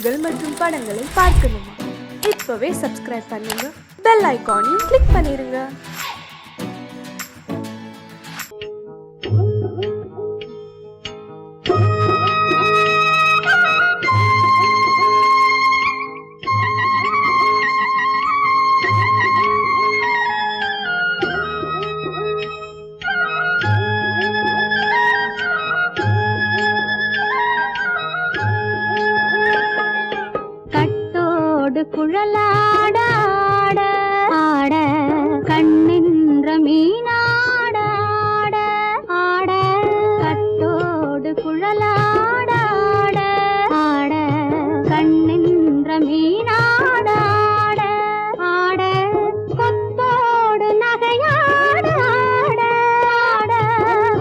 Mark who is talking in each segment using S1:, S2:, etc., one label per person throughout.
S1: செய்திகள் மற்றும் படங்களை பார்க்கணுமா? இப்பவே சப்ஸ்கிரைப் பண்ணுங்க, பெல் ஐகானையும் கிளிக் பண்ணிருங்க.
S2: குழலாட ஆட ஆட கண்ணின்ற மீனாட ஆட ஆட கட்டோடு குழலாட ஆட ஆட கண்ணின்ற மீனாட ஆட ஆட கொத்தோடு நகையாட ஆட ஆட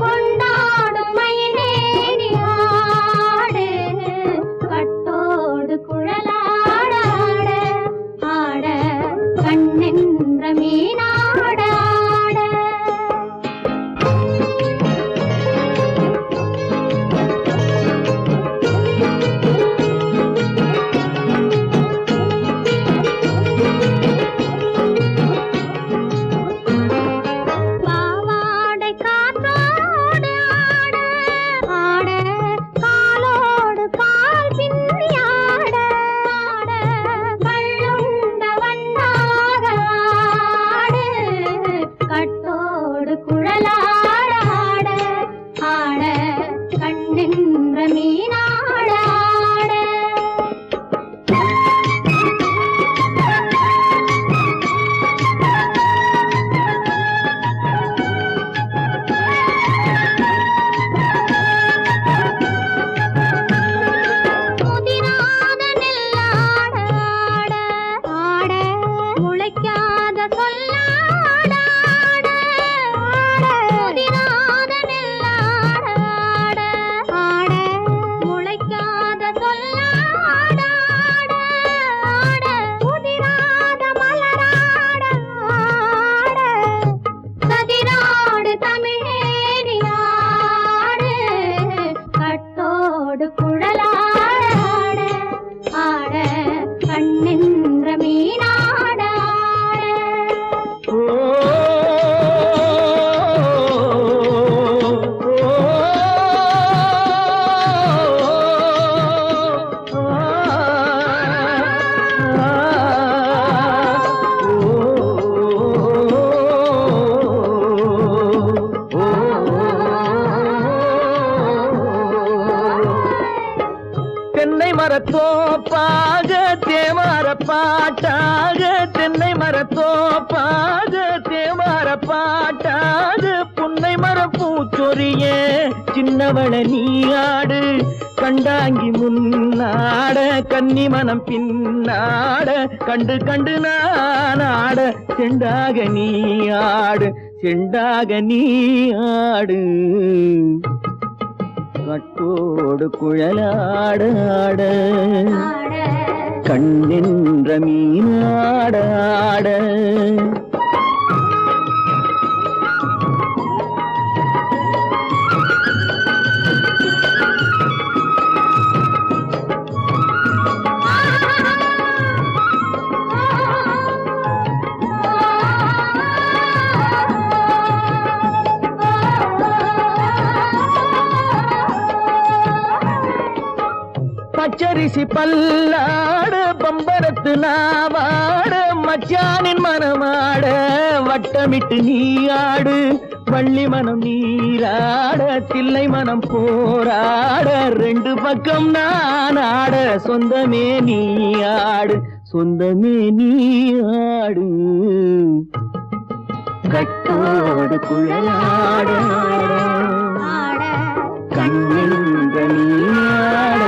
S2: கொண்டாடும் மயிலேறி ஆடு கட்டோடு குழலாட கண்ணென்ற மீனாட ஆட பாவாடை காற்றோடு ஆட ஆட காலோடு கால் பின்னி ஆட ஆட கள்ளுண்ட வண்ணாக ஆடு கட்டோடு குழலாட ஆட ஆட கண்ணென்ற மீனாட ஆட முதிராத நெல்லாட ஆட ஆட முளைக்காத சொல்லாட ஆட ஆட முதிராத நெல்லாட ஆட ஆட முளைக்காத சொல்லாட ஆட ஆட முதிராத மலராட ஆட சதிராடு தமிழேறி ஆடு கட்டோடு குழலாட ஆட ஆட கண்ணென்ற மீனாட ஆட
S3: தென்னை மரத்தோப்பாக தேமார பாட்டாக தென்னை மரத்தோப்பாக தேமார பாட்டாக புன்னை மரப்பூச்சொரிய சின்னவள நீயாடு கண்டாங்கி முன்னாட கன்னி மனம் பின்னாட கண்டு கண்டு நானாட செண்டாக நீயாடு செண்டாக நீயாடு கட்டோடு குழலாட ஆட கண்ணின்ற மீனாட ஆட பச்சரிசி பல்லாட பம்பரத்து நாவாட மச்சானின் மனமாட வட்டமிட்டு நீயாடு வள்ளி மனம் நீராட தில்லை மனம் போராட ரெண்டு பக்கம் நான் ஆட சொந்தமே நீயாடு சொந்தமே நீயாடு கட்டோடு குழலாட கண்ணின்ற நீயாட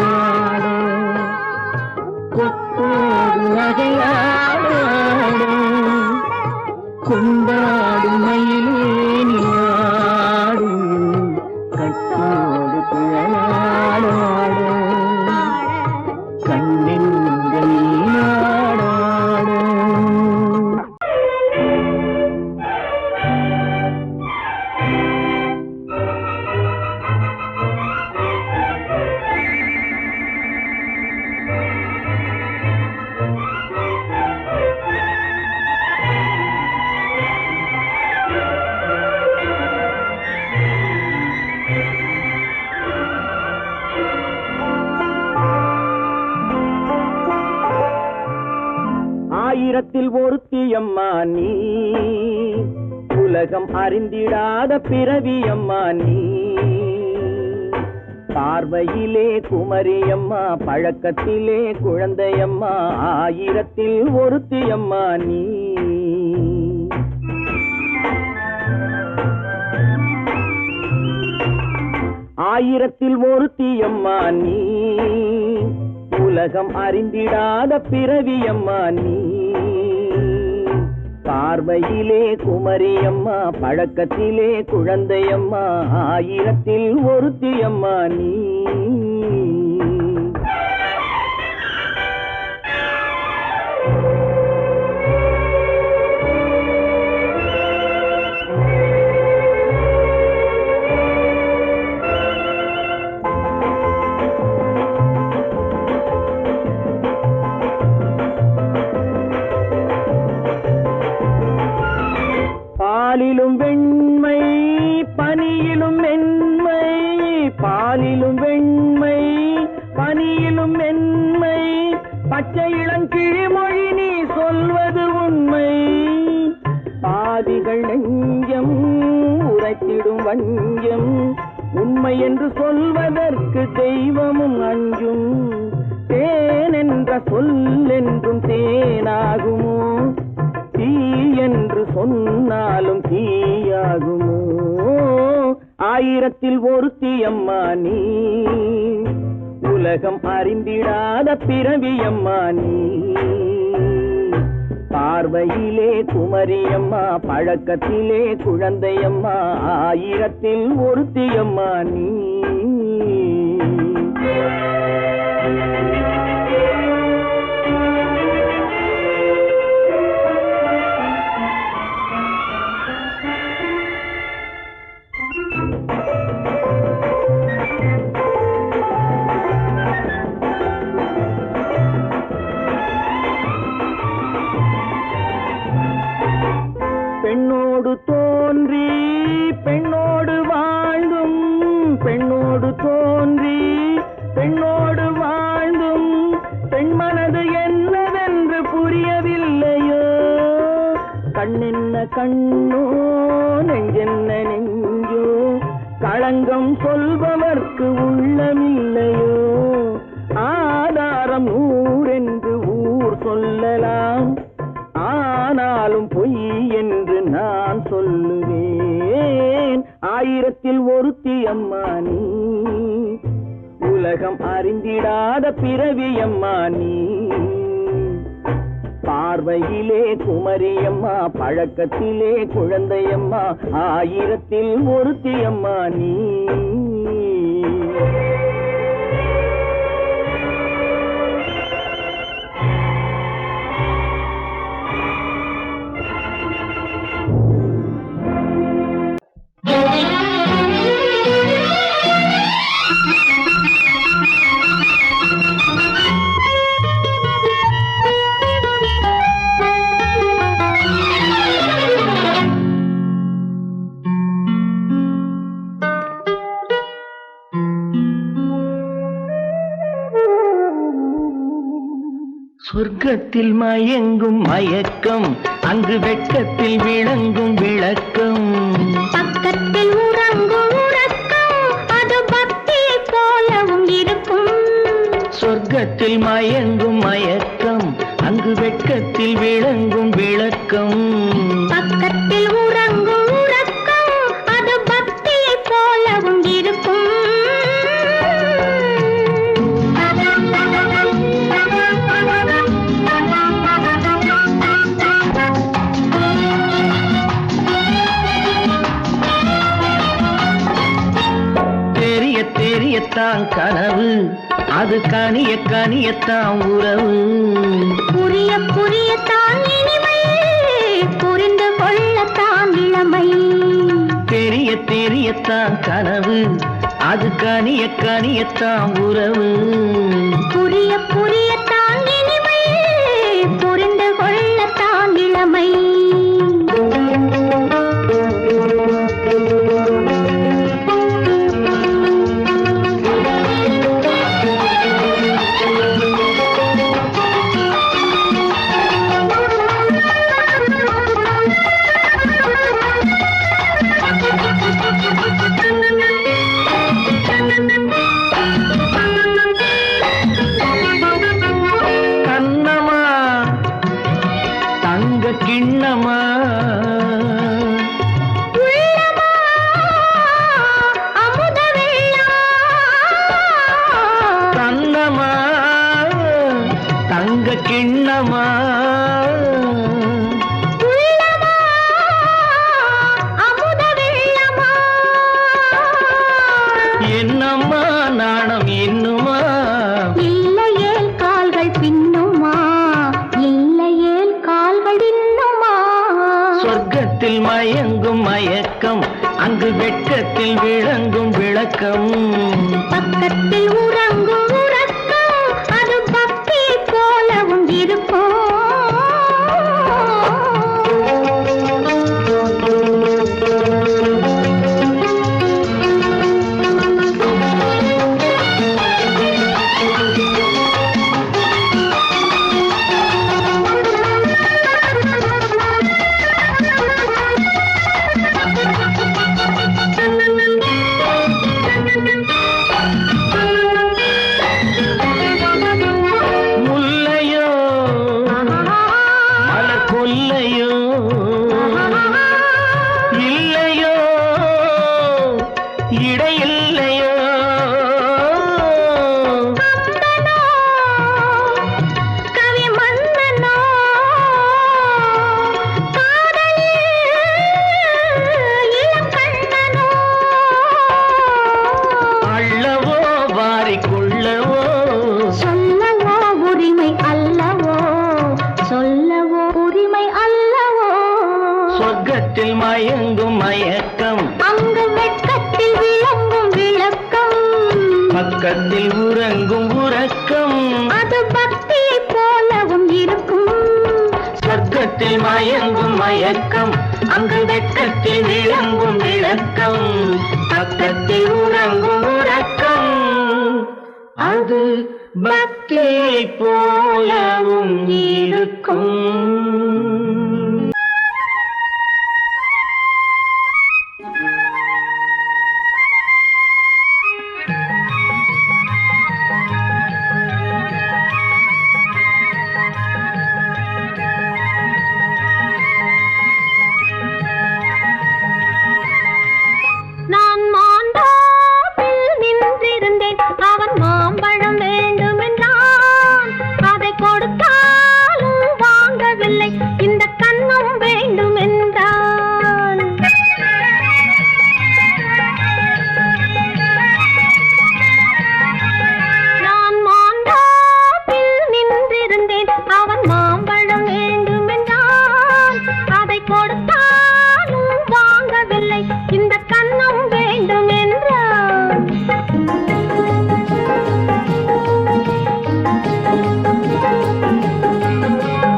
S3: கொத்தோடு நகையாட கொண்டாடு மயிலே நீயாடு கட்டோடு குழலாட கண்ணின்ற நீயாட ஆயிரத்தில் ஒருத்தியம்மா நீ, உலகம் அறிந்திடாத பிறவியம்மா நீ. பார்வையிலே குமரியம்மா, பழக்கத்திலே குழந்தையம்மா, ஆயிரத்தில் ஒருத்தியம்மா நீ. ஆயிரத்தில் ஒருத்தியம்மா நீ, உலகம் அறிந்திடாத பிறவியம்மா நீ. பார்வையிலே குமரியம்மா, பழக்கத்திலே குழந்தையம்மா, ஆயிரத்தில் ஒருத்தியம்மா நீ. பாலிலும் வெண்மை பனியிலும் மென்மை, பாலிலும் வெண்மை பனியிலும் மென்மை, பச்சை இளங்கிழிமொழி நீ சொல்வது உண்மை. பாதிகள் நெஞ்சம் உரைத்திடும் வஞ்சம், உண்மை என்று சொல்வதற்கு தெய்வமும் அஞ்சும். தேன் என்ற சொல் என்றும் தேனாகுமோ, தீ என்று சொன்னாலும் தீயாகுமோ. ஆயிரத்தில் ஒருத்தியம்மா நீ, உலகம் அறிந்திடாத பிறவியம்மா நீ. பார்வையிலே குமரியம்மா, பழக்கத்திலே குழந்தையம்மா, ஆயிரத்தில் ஒருத்தியம்மா நீ. பெண்ணோடு தோன்றி பெண்ணோடு வாழ்ந்தும், பெண்ணோடு தோன்றி பெண்ணோடு வாழ்ந்தும், பெண் மனது என்னவென்று புரியவில்லையோ. கண்ணென்ன கண்ணோ, நெஞ்சென்ன நெஞ்சோ, களங்கம் சொல்பவர்க்கு உள்ளமில்லையோ. ஆதாரம் ஊரென்று ஊர் சொல்லலாம், ஆனாலும் பொய் என்று நான் சொல்லுவேன். ஆயிரத்தில் ஒருத்தியம்மா நீ, உலகம் அறிந்திடாத பிறவியம்மா நீ. பார்வையிலே குமரியம்மா, பழக்கத்திலே குழந்தையம்மா, ஆயிரத்தில் ஒருத்தியம்மா நீ. சொர்க்கத்தில் மயங்கும் மயக்கம், அங்கு வெட்கத்தில் விளங்கும் விளக்கம்.
S2: பக்கத்தில் உறங்கும் உறக்கம், அது பக்தியை போலவும் இருக்கும்.
S3: சொர்க்கத்தில் மயங்கும் மயக்கம், அங்கு வெட்கத்தில் விளங்கும் விளக்கம்.
S2: பக்கத்தில் உறங்கும் உறக்கம், அது பக்தியை போலவும் இருக்கும்.
S3: தெரியத்தான் கனவு, அது கனிய கனியத்தான் உறவு.
S2: புரிய புரியத்தான் இனிமை, புரிந்து கொள்ளத்தான் இளமை.
S3: தெரியத்தான் கனவு, அது கனிய கனியத்தான் உறவு.
S2: புரிய புரியத்தான் இனிமை, புரிந்து கொள்ளத்தான் இளமை.
S3: தங்க கிண்ணமா
S2: உள்ளமா அமுத வெள்ளமா
S3: என்னம்மா நாணம் இன்னுமா
S2: இல்லையேல் கால்கள் பின்னுமா இல்லையேல் கால்கள் இன்னுமா
S3: சொர்க்கத்தில் மயங்கும் மயக்கம் அங்கு வெட்கத்தில் விளங்கும் விளக்கம்
S2: பக்கத்தில் உறங்கும் உறக்கம் அது பக்தி போலவும் இருக்கும்
S3: முல்லையோ மலர் கொல்லையோ இல்லையோ இடையில்லையோ
S2: கவி மன்னனோ காதலில் இளம் கண்ணனோ
S3: அள்ளவோ வாரிக்கொள்ளவோ
S2: சொல்லவோ உரிமை அல்லவோ சொல்லவோ உரிமை அல்லவோ
S3: சொர்க்கத்தில் மயங்கும் மயக்கம்
S2: அங்கு வெட்கத்தில் விளங்கும் விளக்கம்
S3: பக்கத்தில் உறங்கும் உறக்கம்
S2: அது பக்தி போலவும் இருக்கும்
S3: சொர்க்கத்தில் மயங்கும் மயக்கம் அங்கு வெட்கத்தில் விளங்கும் விளக்கம் பக்கத்தில் உறங்கும் உறக்கம் அது பக்தி போலவும் இருக்கும்.
S2: நான் மாந்தோப்பில் நின்றிருந்தேன் அவன் மாம்பழம் வேண்டுமென்றான் அதை கொடுத்தாலும் வாங்கவில்லை இந்த கன்னம் வேண்டுமென்றான் நான் மாந்தோப்பில் நின்றிருந்தேன் அவன் மாம்பழம் வேண்டுமென்றான் அதை கொடுத்தாலும் வாங்கவில்லை இந்த கன்னம் வேண்டுமென்றான்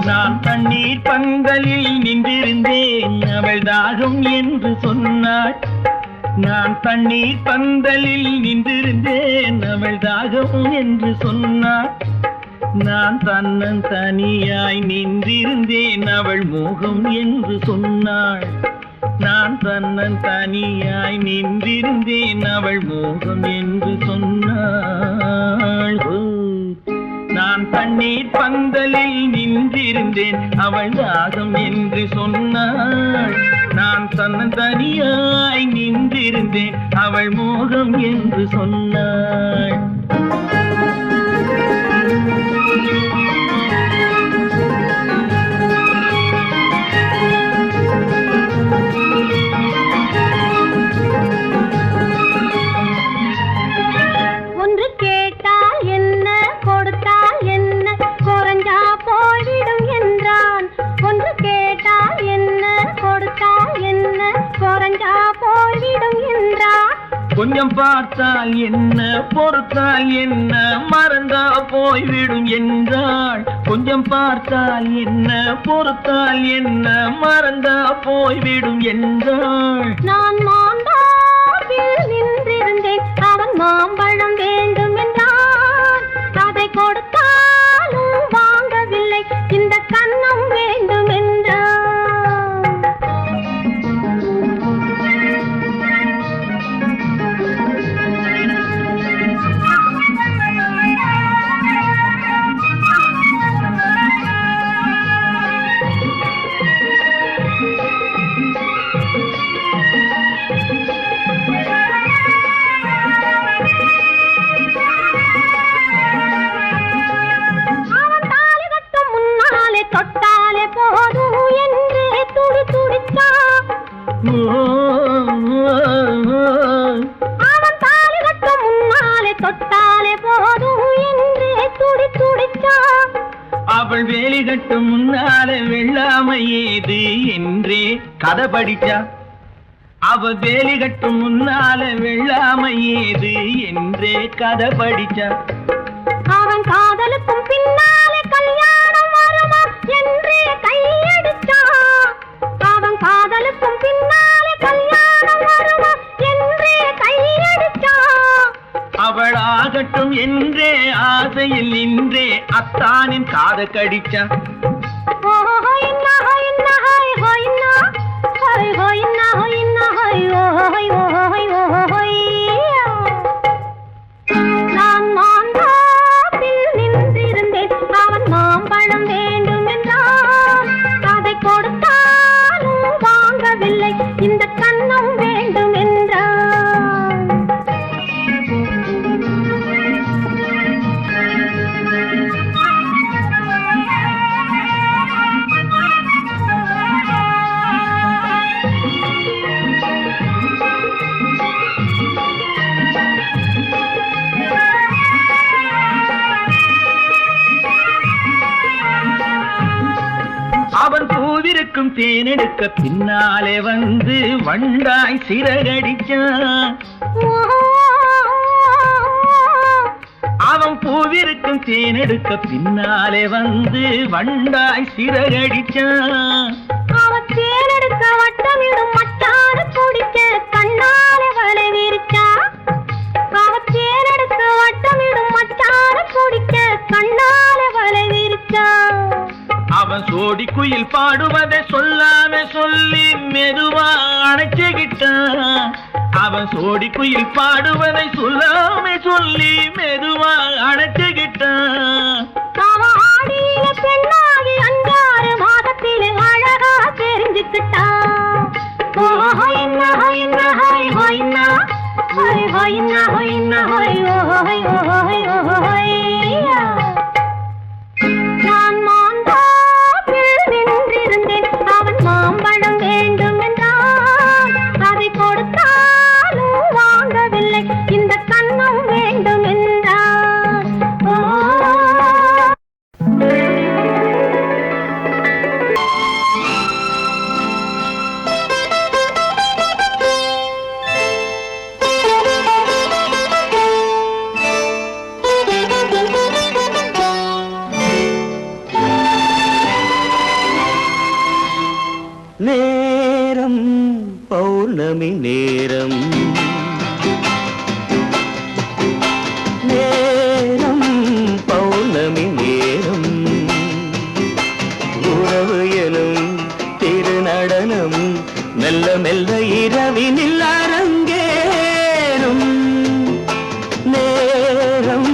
S3: நான் தண்ணீர் பந்தலில் நின்றிருந்தேன் அவள் தாகம் என்று சொன்னாள். நான் தண்ணீர் பந்தலில் நின்றிருந்தேன் அவள் தாகம் என்று சொன்னாள். நான் தன்னன் தனியாய் நின்றிருந்தேன் அவள் மோகம் என்று சொன்னாள். நான் தன்னன் தனியாய் நின்றிருந்தேன் அவள் மோகம் என்று சொன்னாள். நான் தண்ணீர் பந்தலில் நின்றிருந்தேன் அவள் தாகம் என்று சொன்னாள். நான் தன்னன் தனியாய் நின்றிருந்தேன் அவள் மோகம் என்று சொன்னாள்.
S2: ஒன்று கேட்டால் என்ன கொடுத்தால் என்ன குறைஞ்சா போய்விடும் என்றான் ஒன்று கேட்டால் என்ன கொடுத்தால் என்ன குறைஞ்சா போய்விடும் என்றான்
S3: கொஞ்சம் பார்த்தால் என்ன பொறுத்தால் என்ன மறந்தா போய்விடும் என்றாள். கொஞ்சம் பார்த்தால் என்ன பொறுத்தால் என்ன மறந்தா போய்விடும் என்றாள்.
S2: நான் மாந்தாவில் நின்றிருந்தேன் அவன் மாம்பழம் வேண்டுமென்றான் அதை கொடுத்தாலும் வாங்கவில்லை இந்த கன்னம் வேண்டுமென்றான் அவன் தாலி கட்டும் முன்னாலே தொட்டாலே போதும் என்றே துடி துடிச்சான்.
S3: அவள் வேலி கட்டும் முன்னாலே வெள்ளாமை ஏது என்றே கதை படிச்சா. அவ வேலி கட்டும் முன்னாலே வெள்ளாமை ஏது என்றே கதை படிச்சா.
S2: அவன் காதலுக்கும் பின்னாலே கல்யாணம் வருமா என்றே கையடிச்சான். அவன் காதலுக்கும் பின்னாலே கல்யாணம் வருமா என்றே கையடிச்சான்.
S3: அவள் ஆகட்டும் என்றே ஆசையில் நின்றே அத்தானின் காத கடிச்சா.
S2: நான் மாந்தாப்பில் நின்றிருந்தேன். அவன் மாம்பழம் வேண்டும் என்றான். அதை கொடுத்தாலும் வாங்கவில்லை. இந்த கன்னம் வேண்டும் என்றான்.
S3: அவன் பூவிருக்கும் தேனெடுக்க பின்னாலே வந்து வண்டாய் சிறகடிச்சான். அவன் பூவிருக்கும் தேனெடுக்க பின்னாலே வந்து வண்டாய் சிறகடிச்சான்.
S2: அவன் தேனெடுக்க வட்டமிடும் மட்டாறு குடிக்க கண்ணாலே வலை விரிச்சா. அவன் தேனெடுக்க வட்டமிடும் மட்டாறு குடிக்க கண்ணாலே வலை விரிச்சா.
S3: அவன் சோடி குயில் பாடுவதை சொல்லாம சொல்லி மெதுவா அணைச்சுக்கிட்டான். அவன் சோடி குயில் பாடுவதை சொல்லாம சொல்லி மெதுவா அணைச்சுக்கிட்டான்.
S2: அவன் ஆடியில பெண்ணாகி 5-6 மாதத்திலே அழகா தெரிஞ்சுக்கிட்டான். நான் மாந்தாப்பில் நின்றிருந்தேன். அவன் மாம்பழம் வேண்டும் என்றான். அதை கொடுத்தாலும் வாங்கவில்லை. இந்த கன்னம் வேண்டும் என்றான்.
S4: நேரம் பௌர்ணமி நேரம், நேரம் பௌர்ணமி நேரம், உறவு எனும் திருநடனம் மெல்ல மெல்ல இரவினில் அரங்கேறும். நேரம்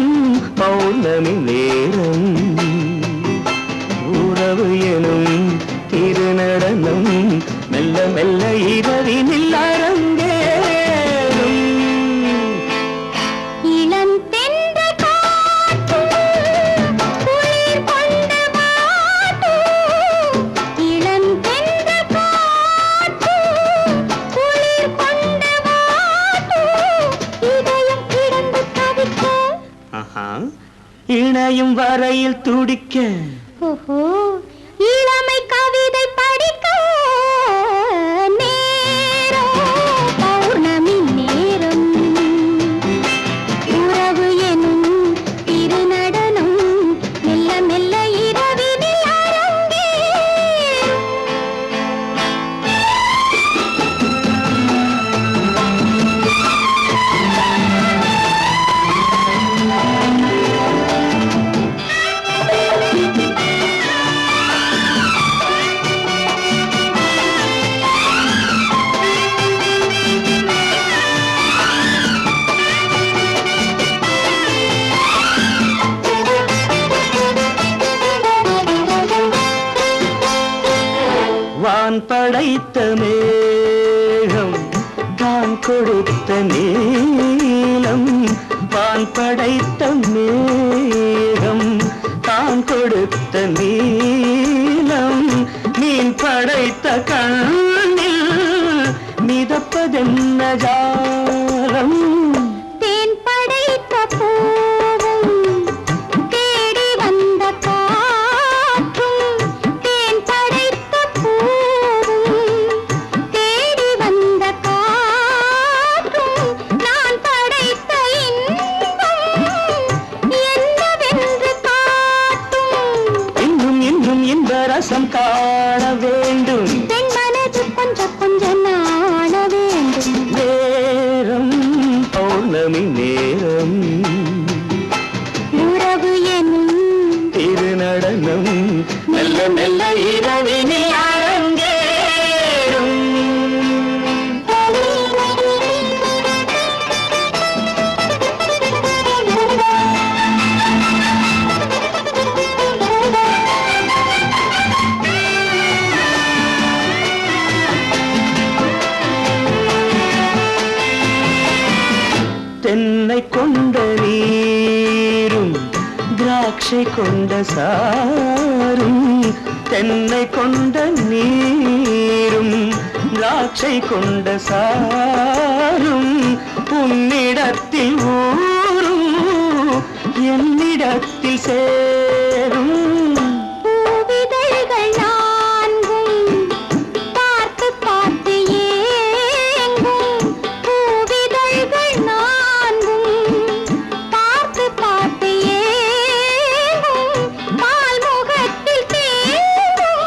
S4: பௌர்ணமி நேரம், உறவு எனும் திருநடனம் மெல்ல மெல்ல இரவினில் அரங்கேறும்.
S2: இளம் தென்றல் காற்று குளிர் கொண்டு வாட்டும். இளம் தென்றல் காற்று குளிர் கொண்டு வாட்டும். இதயம் கிடந்து தவிக்க,
S4: இணையும் வரையில் துடிக்க,
S2: ஓஹோ இளமை கவிதை படிக்க. நேரம் பௌர்ணமி நேரம், உறவு எனும் திருநடனம் மெல்ல மெல்ல இரவினில் அரங்கேறும்.
S4: வான் படைத்த மேகம் தான் கொடுத்த நீலம். வான் படைத்த மேகம் தான் கொடுத்த நீலம். மீன் படைத்த கண்ணில் வாசம் காண வேண்டும்
S2: பெண் மனது கொஞ்சம் கொஞ்சம் நாண வேண்டும்
S4: நேரம் பௌர்ணமி நேரம்
S2: உறவு எனும்
S4: திருநடனம் மெல்ல மெல்ல இரவினில் அரங்கேறும் தென்னை கொண்ட நீரும் திராட்சை கொண்ட சாரும் தென்னை கொண்ட நீரும் திராட்சை கொண்ட சாரும் உன்னிடத்தில் ஊரும் என்னிடத்தில் சேரும்
S2: பூவிதழ்கள் நான்கும் பார்த்து பார்த்து ஏங்கும் பூவிதழ்கள் நான்கும் பார்த்து பார்த்து ஏங்கும் பால்முகத்தில் தேங்கும்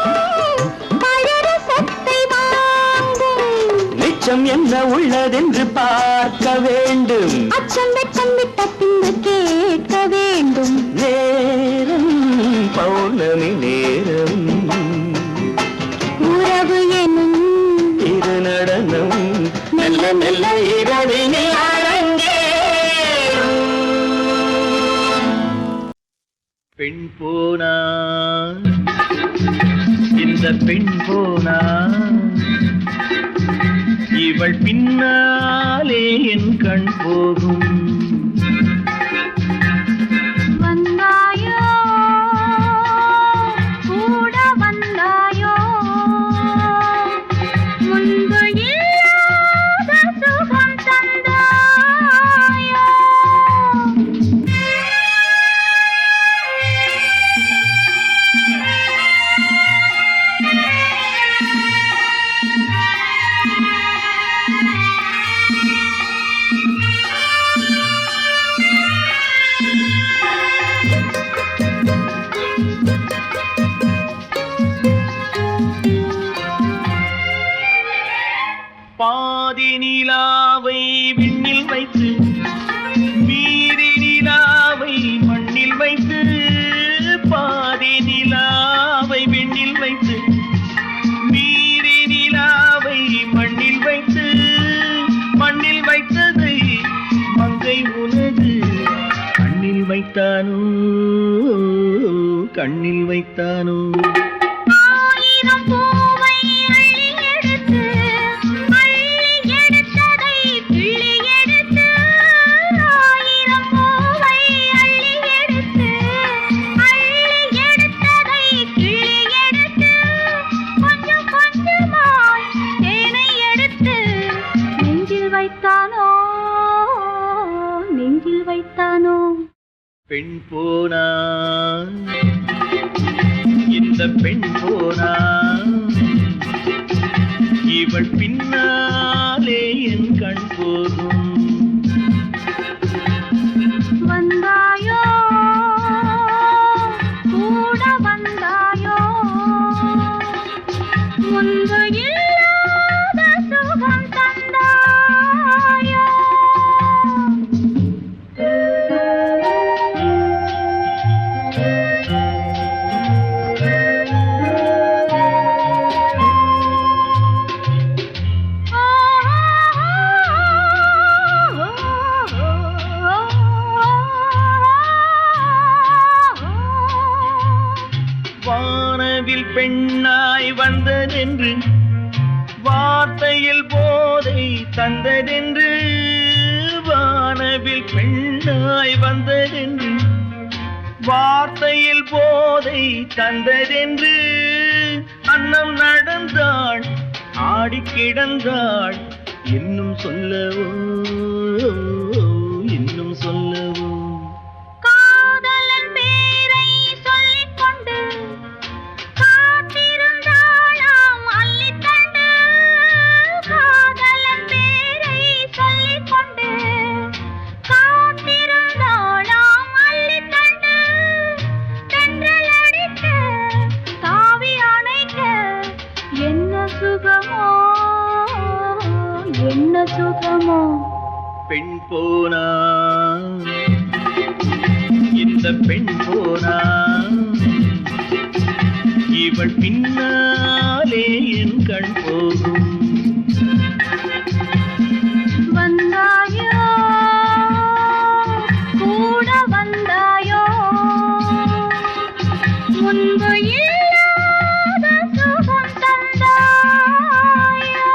S2: பழரசத்தை வாங்கும்
S4: நிச்சம் என்ன உள்ளதென்று பார்க்க வேண்டும்
S2: அச்சம் வெச்சம் விட்ட பின்பு கேட்க வேண்டும்
S4: நேரம் பௌர்ணமி நேரம்
S2: உறவு எனும்
S4: திருநடனம் மெல்ல மெல்ல இரவினில் அரங்கேறும் பெண் போனா இந்த பெண் போனா இவள் பின்னாலே என் கண் போகும்
S2: வந்தாயோ கூட வந்தாயோ முன்பு இல்லாத சுகம் தந்தாயோ
S3: பாதி நிலாவை விண்ணில் வைத்து மீதி நிலாவை மண்ணில் வைத்து பாதி நிலாவை விண்ணில் வைத்து மீதி நிலாவை மண்ணில் வைத்து மண்ணில் வைத்ததை மங்கை உனது கண்ணில் வைத்தானோ கண்ணில் வைத்தானோ
S2: ஆயிரம் பூவை அள்ளி எடுத்து எடுத்ததை கிள்ளி எடுத்து ஆயிரம் பூவை அள்ளி எடுத்து எடுத்ததை கிள்ளி எடுத்து கொஞ்சம் கொஞ்சமாய் தேனை எடுத்து நெஞ்சில் வைத்தானோ நெஞ்சில் வைத்தானோ
S3: பெண் போனா இந்த பெண் போனா இவள் பின்னாலே என் கண் போகும்
S2: வந்தாயோ கூட வந்தாயோ முன்பு இல்லாத சுகம் தந்தாயோ
S3: வானவில் பெண்ணாய் வந்ததென்று வார்த்தையில் போதை தந்ததென்று வானவில் பெண்ணாய் வந்ததென்று வார்த்தையில் போதை தந்ததென்று அன்னம் நடந்தாள் ஆடி கிடந்தாள் இன்னும் சொல்லவோ இன்னும் சொல்லவோ
S2: காதலன் பேரை சொல்லிக் கொண்டு காத்திருந்தாளாம் அள்ளித்தண்டு காதலன் பேரை சொல்லிக் கொண்டு காத்திருந்தாளாம் அள்ளித்தண்டு தென்றல் அடிக்க தாவி சுகமோ
S3: பெண் போனா இந்த பெண் போனா இவள் பின்னாலே என் கண் போகும்.
S2: வந்தாயோ கூட வந்தாயோ முன்பு இல்லாத சுகம் தந்தாயோ.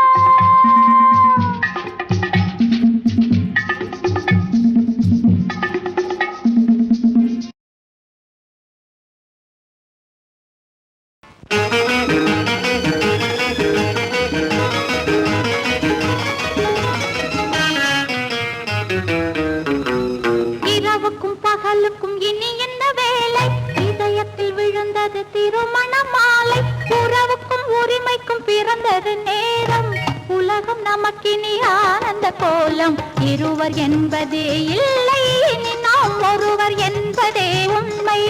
S2: இரவுக்கும் பகலுக்கும் இனி என்ன வேலை? இதயத்தில் விழுந்தது திருமண மாலை. உறவுக்கும் உரிமைக்கும் பிறந்தது நேரம். உலகம் நமக்கினி ஆனந்த கோலம். இருவர் என்பதே இல்லை, இனி நாம் ஒருவர் என்பதே உண்மை.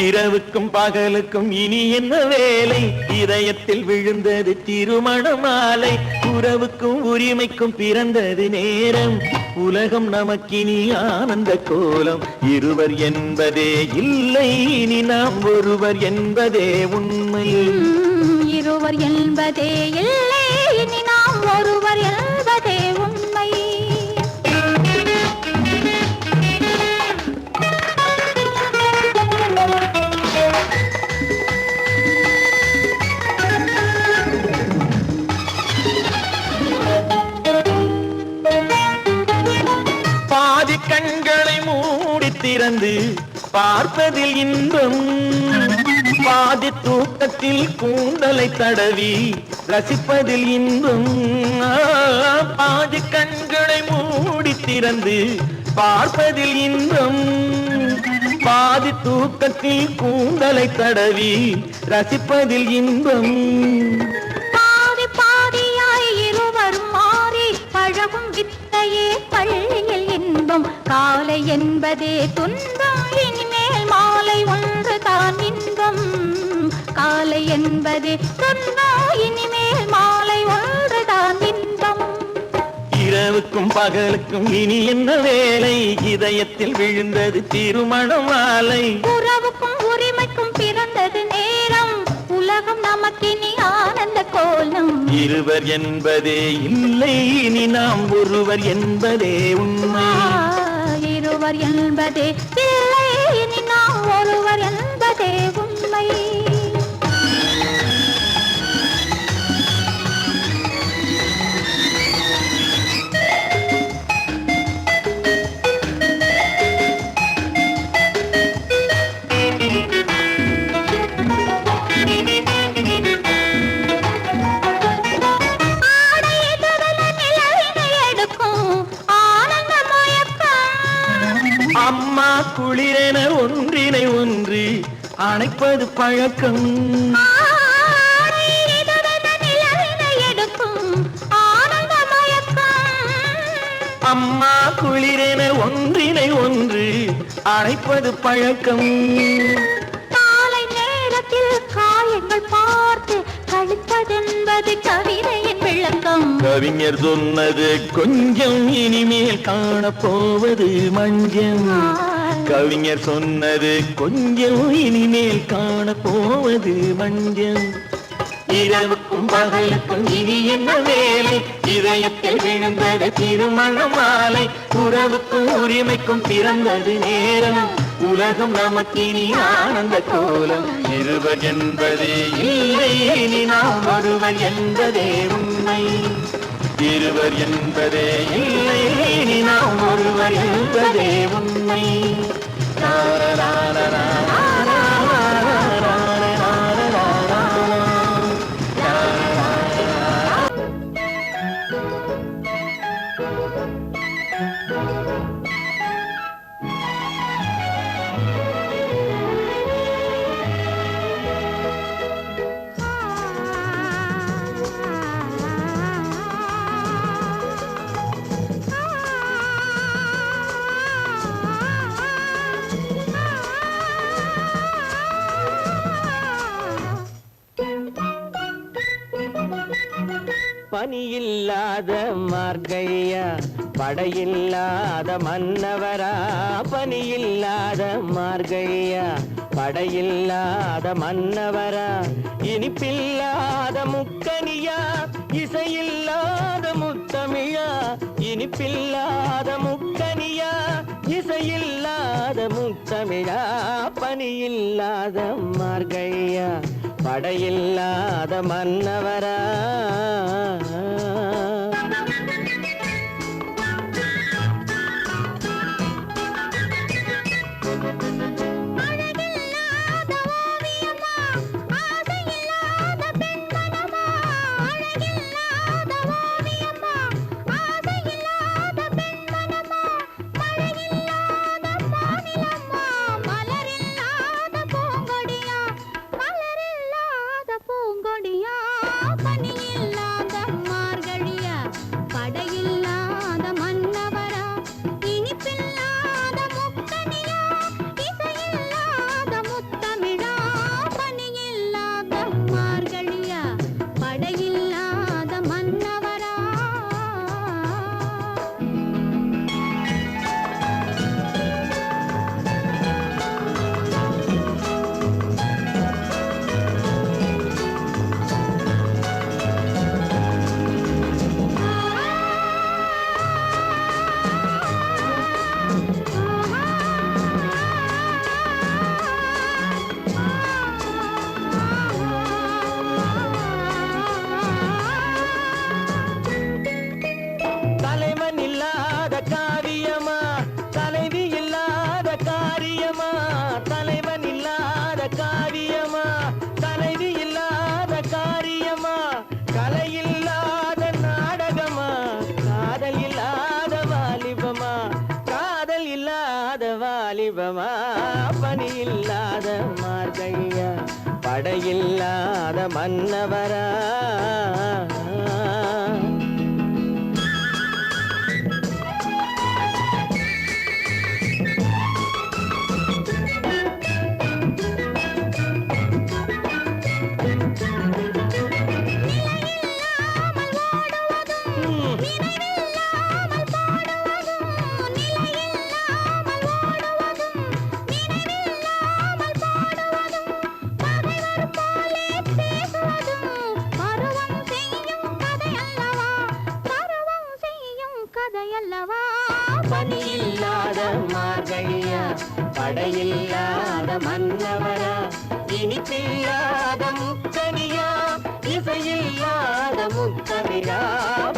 S3: இரவுக்கும் பகலுக்கும் இனி என்ன வேலை? இதயத்தில் விழுந்தது திருமண மாலை. உறவுக்கும் உரிமைக்கும் பிறந்தது நேரம். உலகம் நமக்கினி ஆனந்த கோலம். இருவர் என்பதே இல்லை, இனி நாம் ஒருவர் என்பதே உண்மை.
S2: இருவர் என்பதே இல்லை, இனி நாம் ஒருவர் என்பதே உண்மை.
S3: பாதி கண்களை மூடி திறந்து பார்ப்பதில் இன்பம். பாதி தூக்கத்தில் கூந்தலை தடவி ரசிப்பதில் இன்பம். பாதி கண்களை மூடி திறந்து பார்ப்பதில் இன்பம். பாதி தூக்கத்தில் கூந்தலை தடவி ரசிப்பதில் இன்பம்.
S2: பாதி பாதியாய் இருவரும் மாறி பழகும் வித்தையே பள்ளியில் இன்பம். காலை என்பதே துன்பம், இனிமேல் மாலை ஒன்று தான் இன்பம். காலை என்பதே துன்பம், இனிமேல் மாலை ஒன்று தான் இன்பம்.
S3: இரவுக்கும் பகலுக்கும் இனி என்ன வேலை? இதயத்தில் விழுந்தது திருமண மாலை.
S2: உறவுக்கும் உரிமைக்கும் பிறந்தது நேரம். உலகம் நமக்கினி ஆனந்த கோலம்.
S3: இருவர் என்பதே இல்லை, இனி நாம் ஒருவர் என்பதே உண்மை.
S2: இருவர் என்பதே இல்லை, இனி நாம் ஒருவர் என்பதே உண்மை.
S3: அம்மா குளிரென ஒன்றினை ஒன்று அணைப்பது பழக்கம். அம்மா குளிரென ஒன்றினை ஒன்று அணைப்பது பழக்கம்.
S2: காலை நேரத்தில் காயங்கள் பார்த்து கழிப்பதென்பது கவிதையின் விளக்கம்.
S3: கவிஞர் சொன்னது கொஞ்சம், இனிமேல் காணப்போவது மஞ்சம். கவிஞர் சொன்னது கொஞ்சம், இனிமேல் காணப்போவது மஞ்சம். இரவுக்கும் பகலுக்கும் இனி என்ன வேலை? இதயத்தில் விழுந்தது திருமண மாலை. உறவுக்கும் உரிமைக்கும் பிறந்தது நேரம். உலகம் நமக்கினி ஆனந்த கோலம். இருவர் என்பதே இல்லை, இனி நாம் ஒருவர் என்பதே உண்மை. இருவர் என்பதே இல்லை, இனி நாம் ஒருவர் என்பதே உண்மை. பனியில்லாத மார்கழியா படையில்லாத மன்னவரா பனியில்லாத மார்கழியா படையில்லாத மன்னவரா இனிப்பில்லாத முக்கனியா இசையில்லாத முத்தமிழா இனிப்பில்லாத முக்கனியா இசையில்லாத முத்தமிழா பனியில்லாத மார்கழியா படையில்லாத மன்னவரா பனியில்லாத மார்கழியா படையில்லாத மன்னவரா பனியில்லாத மார்கழியா படையில்லாத மன்னவரா இனிப்பில்லாத முக்கனியா இசையில்லாத முத்தமிழா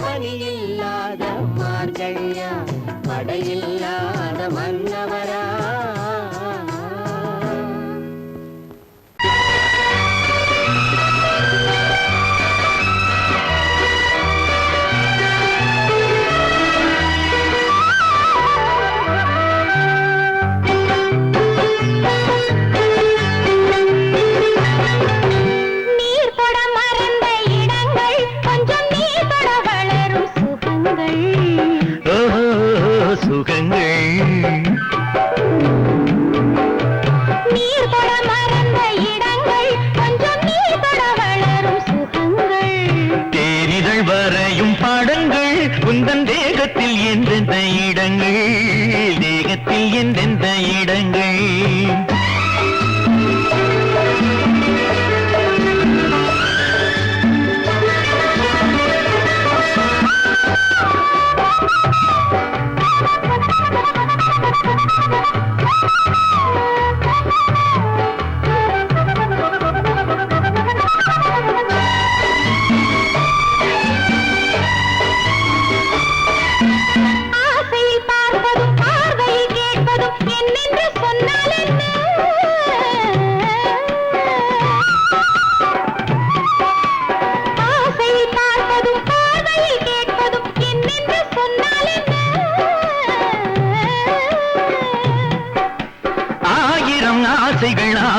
S3: பனியில்லாத மார்கழியா படையில்லாத மன்னவரா உந்தன் தேகத்தில் எந்தெந்த இடங்கள் தேகத்தில் எந்தெந்த இடங்கள்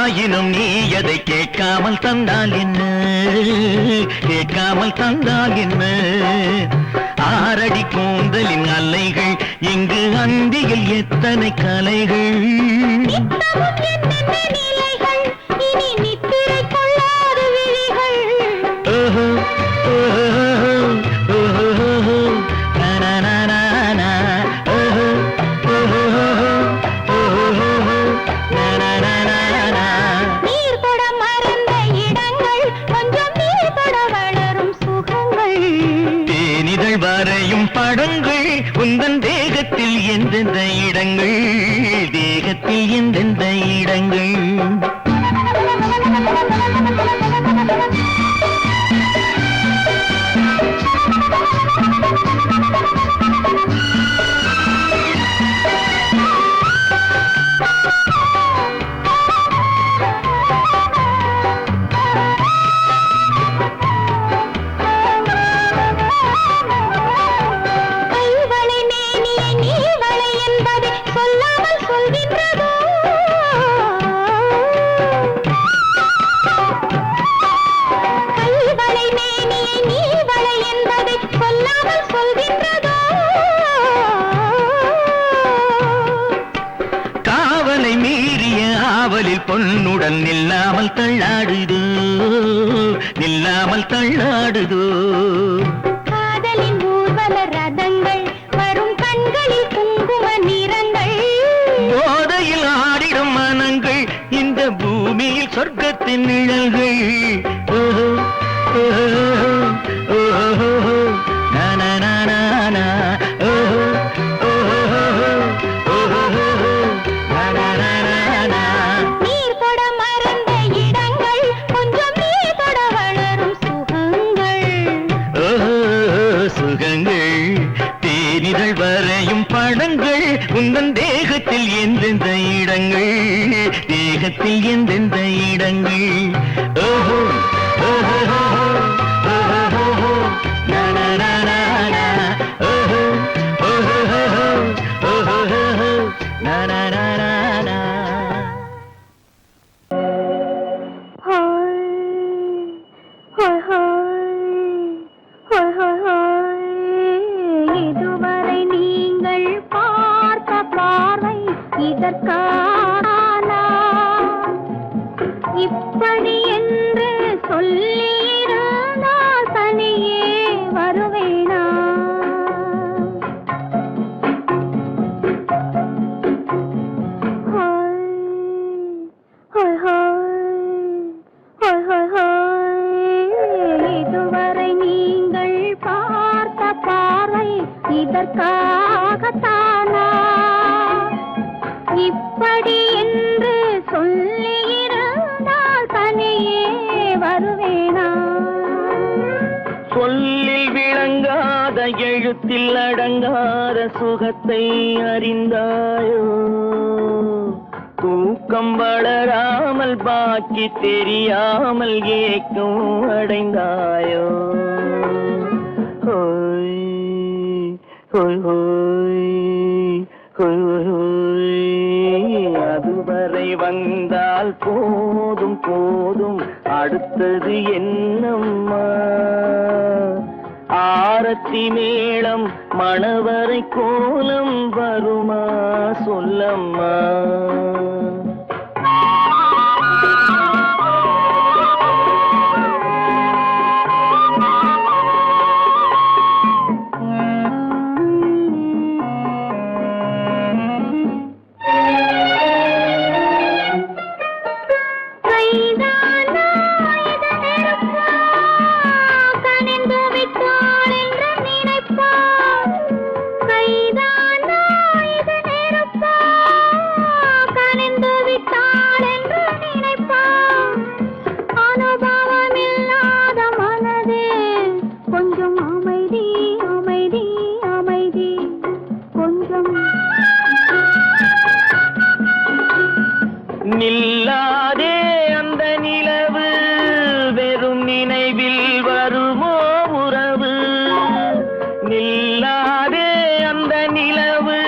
S3: ஆயினும் நீ எதை கேட்காமல் தந்தால் என்ன கேட்காமல் தந்தால் என்ன ஆரடி கூந்தலின் அலைகள் இங்கு அந்தியில் எத்தனை கலைகள் பொன்னுடன் நில்லாமல் தள்ளாடுதோ நில்லாமல் தள்ளாடுதோ
S2: காதலின் ஊர்வல ரதங்கள் வரும் கண்களில் குங்கும நிறங்கள்
S3: போதையில் ஆடிடும் மனங்கள் இந்த பூமியில் சொர்க்கத்தின் நிழல்கள் ஓஹோ ஓஹோ ஓஹோ நானா நானா நா ஓஹோ ஓஹோ ஓஹோ நானா நானா
S2: நீர் தொட மறந்த இடங்கள் கொஞ்சம் நீர் தொட வளரும் சுகங்கள்
S3: சுகங்கள் தேனிதழ் வரையும் படங்கள் உந்தன் தேகத்தில் எந்தெந்த இடங்கள் தேகத்தில் எந்தெந்த இடங்கள் ஓஹோ ஓஹோ ஓஹோ நானா நானா ஓஹோ ஓஹோ ஓஹோ நானா நானா
S2: இதுவரை நீங்கள் பார்த்த பார்வை இதற்கான இப்படி என்று சொல்லியிருந்தால் தனியே வருவேனா இதுவரை நீங்கள் பார்த்த பார்வை இதற்காகத்தானா இப்படி என்று சொல்லியிருந்தால் தனியே வருவேனா
S3: சொல்லில் விளங்காத எழுத்தில் அடங்காத சுகத்தை அறிந்தாயோ தூக்கம் வளராமல் பாக்கி தெரியாமல் ஏக்கம் அடைந்தாயோ ஹோய் ஹோய் ஹோய் ஹோய் ஹோய் அதுவரை வந்தால் போதும் போதும் அடுத்தது என்னம்மா ஆரத்தி மேளம் மணவரை கோலம் வருமா சொல்லம்மா நில்லாதே அந்த நிலவு வெறும் நினைவில் வருமோ உறவு நில்லாதே அந்த நிலவு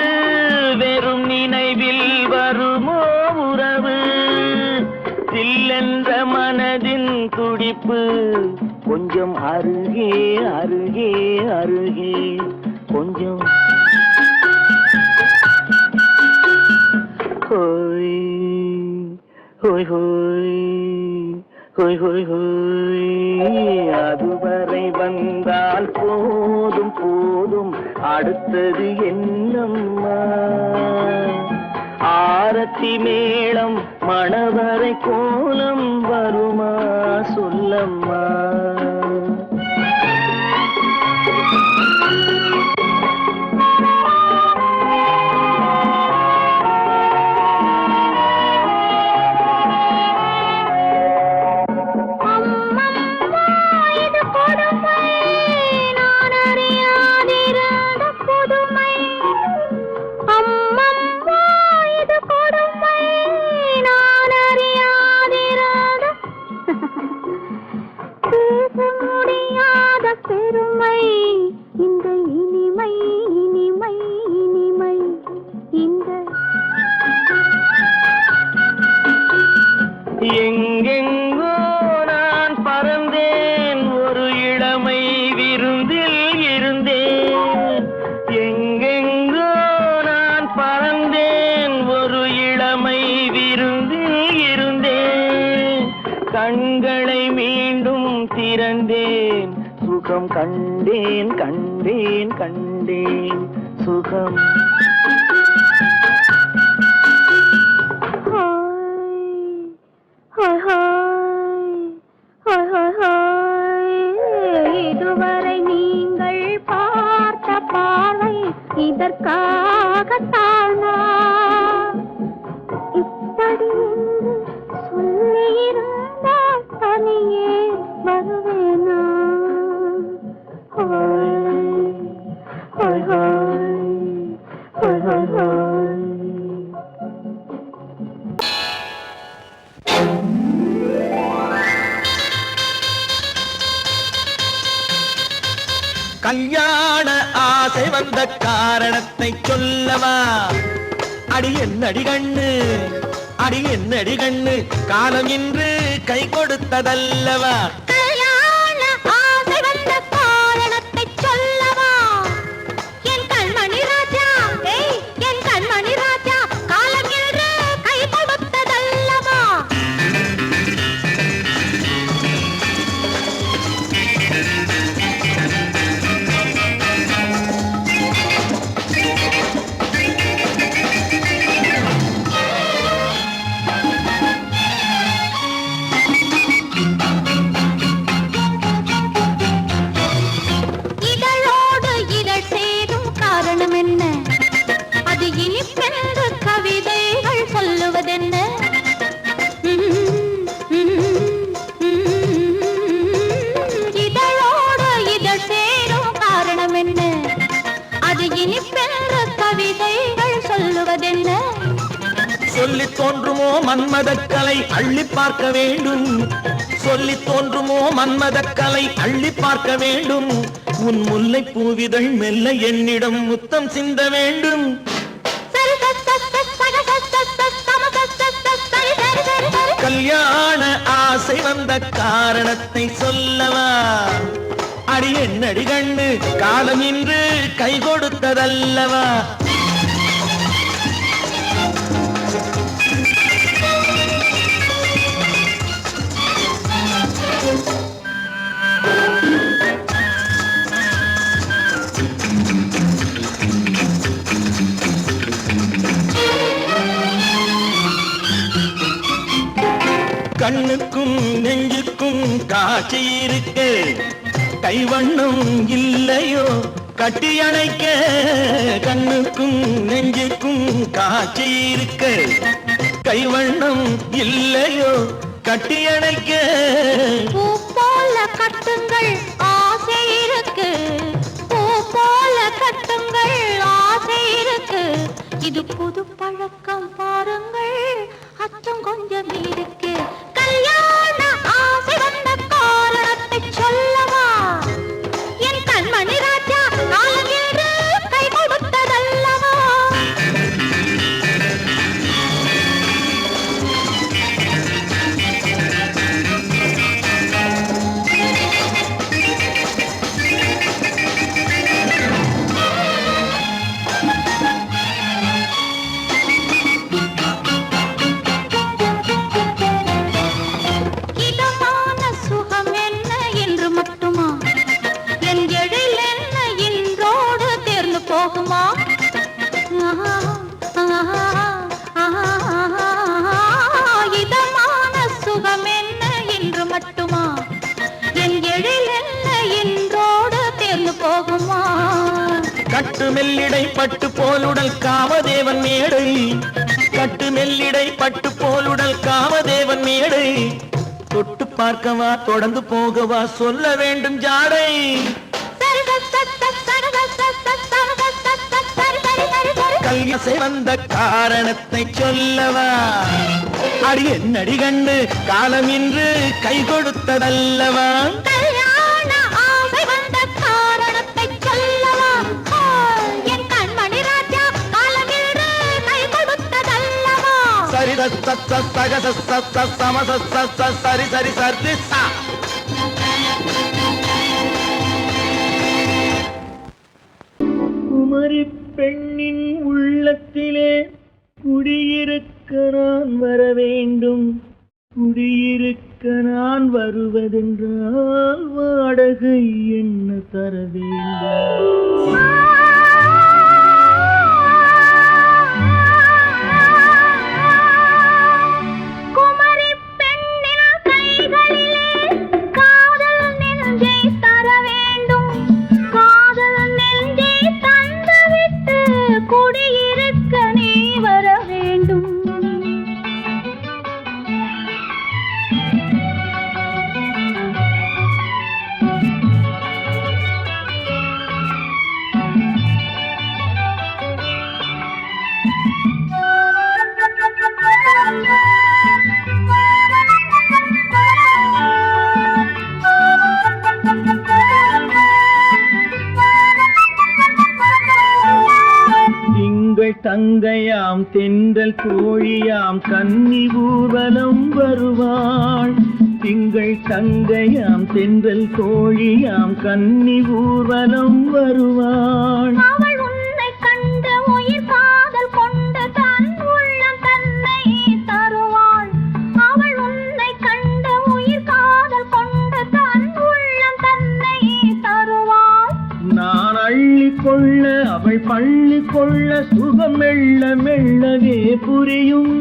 S3: வெறும் நினைவில் வருமோ உறவு சில்லென்ற மனதின் துடிப்பு கொஞ்சம் அருகே அருகே அருகே கொஞ்சம் ஹோய் ஹோய் ஹோய் ஹோய் ஹோய் ஹோய் அதுவரை வந்தால் போதும் போதும் அடுத்தது என்னம்மா ஆரத்தி மேளம் மணவரை கோலம் வருமா சொல்லம்மா
S2: இது கொடுமை நான் அறியாதே
S4: எங்கெங்கோ நான் பறந்தேன், ஒரு இளமை விருந்தில் இருந்தேன். எங்கெங்கோ நான் பறந்தேன், ஒரு இளமை விருந்தில் இருந்தேன். கண்களை மீண்டும் திறந்தேன், சுகம் கண்டேன் கண்டேன் கண்டேன் சுகம்.
S2: இதுவரை நீங்கள் பார்த்த பார்வை இதற்காகத்தானா? இப்படி சொல்லியிருந்தால் தனியே வருவேனா?
S3: கல்யாண ஆசை வந்த காரணத்தை சொல்லவா? அடி என்னடி கண்ணு, அடி என்னடி கண்ணு, காலம் இன்று கை கொடுத்ததல்லவா?
S2: கல்யாண ஆசை வந்த காரணத்தை சொல்லவா? என் கண்மணி ராஜா, என் கண்மணி ராஜா, காலம் என்று கை கொடுத்ததல்லவா? இதழோடு இதழ் சேரும் காரணம் என்ன? அது இனிப்பென்று கவிதைகள் சொல்லுவதென்ன? இதழோடு இதழ் சேரும் காரணம் என்ன? அது இனிப்பென்று கவிதைகள் சொல்லுவதென்ன?
S3: சொல்லி தோன்றுமோ மன்மதக்கலை அள்ளி பார்க்க வேண்டும், சொல்லி தோன்றுமோ மன்மதக்கலை அள்ளி பார்க்க வேண்டும். உன் முல்லை பூவிதழ் மெல்ல என்னிடம் முத்தம் சிந்த வேண்டும். கல்யாண ஆசை வந்த காரணத்தை சொல்லவா? அடி என்னடி கண்ணு, காலம் இன்று கை கொடுத்ததல்லவா? கண்ணுக்கும் நெஞ்சுக்கும் காட்சி இருக்கு, கைவண்ணம் இல்லையோ கட்டி அணைக்க? கண்ணுக்கும் நெஞ்சுக்கும் காட்சி இருக்கு, கைவண்ணம் இல்லையோ கட்டி அணைக்க?
S2: பூ போல கட்டுங்கள் ஆசை இருக்கு, பூ போல கட்டுங்கள் ஆசை இருக்கு. இது புது பழக்கம் பாருங்கள், அச்சம் கொஞ்சம் இருக்கு. கல்யாண ஆசை வந்த காரணத்தை சொல்லவா? என் கண்மணி ராஜா, காலம் என்று கை கொடுத்ததல்லவா? இதமான சுகம் என்ன என்று மட்டுமா? என் எழில் என்ன இன்றோடு தேர்ந்து போகுமா? இதமான சுகம் என்ன என்று மட்டுமா? என் எழில் என்ன இன்றோடு தேர்ந்து போகுமா?
S3: கட்டு மெல்லிடை பட்டு போலுடல் காமதேவன் மேடை, கட்டு மெல்லிடை பட்டு போலுடல் காமதேவன் மேடை. தொட்டு பார்க்கவா தொடர்ந்து போகவா சொல்ல வேண்டும் ஜாடை? கல்யாசை வந்த காரணத்தை சொல்லவா? அடி என்னடி கண்டு, காலம் இன்று கை கொடுத்ததல்லவா?
S2: கல்யாண ஆசை வந்த காரணத்தை சொல்லவா? என் கண்மணி ராஜா, காலம் என்று கை கொடுத்ததல்லவா?
S3: சரி சரி சரி சரி சா.
S4: குமரி பெண்ணின் உள்ளத்திலே குடியிருக்க நான் வர வேண்டும். குடியிருக்க நான் வருவதென்றால் வாடகை என்ன தர வேண்டும்?
S2: குமரி பெண்ணின் கைகளிலே காதல் நெஞ்சை தர வேண்டும். காதல் நெஞ்சை தந்துவிட்டு குடியிருக்க நீ வர வேண்டும்.
S4: தங்கையாம் தென்றல் தோழியாம் கன்னி ஊர்வலம் வருவாள். திங்கள் தங்கையாம் தென்றல் தோழியாம் கன்னி ஊர்வலம் வருவாள்.
S2: அவள் உன்னை கண்ட உயிர் காதல் கொண்டு தன் உள்ளம் தன்னை தருவாள். அவள் உன்னை கண்ட உயிர் காதல் கொண்டு தன் உள்ளம் தன்னை தருவாள்.
S4: நான் அள்ளி கொள்ள அவள் பள்ளி கொள்ள சுகம் மெல்ல மெல்லவே புரியும்.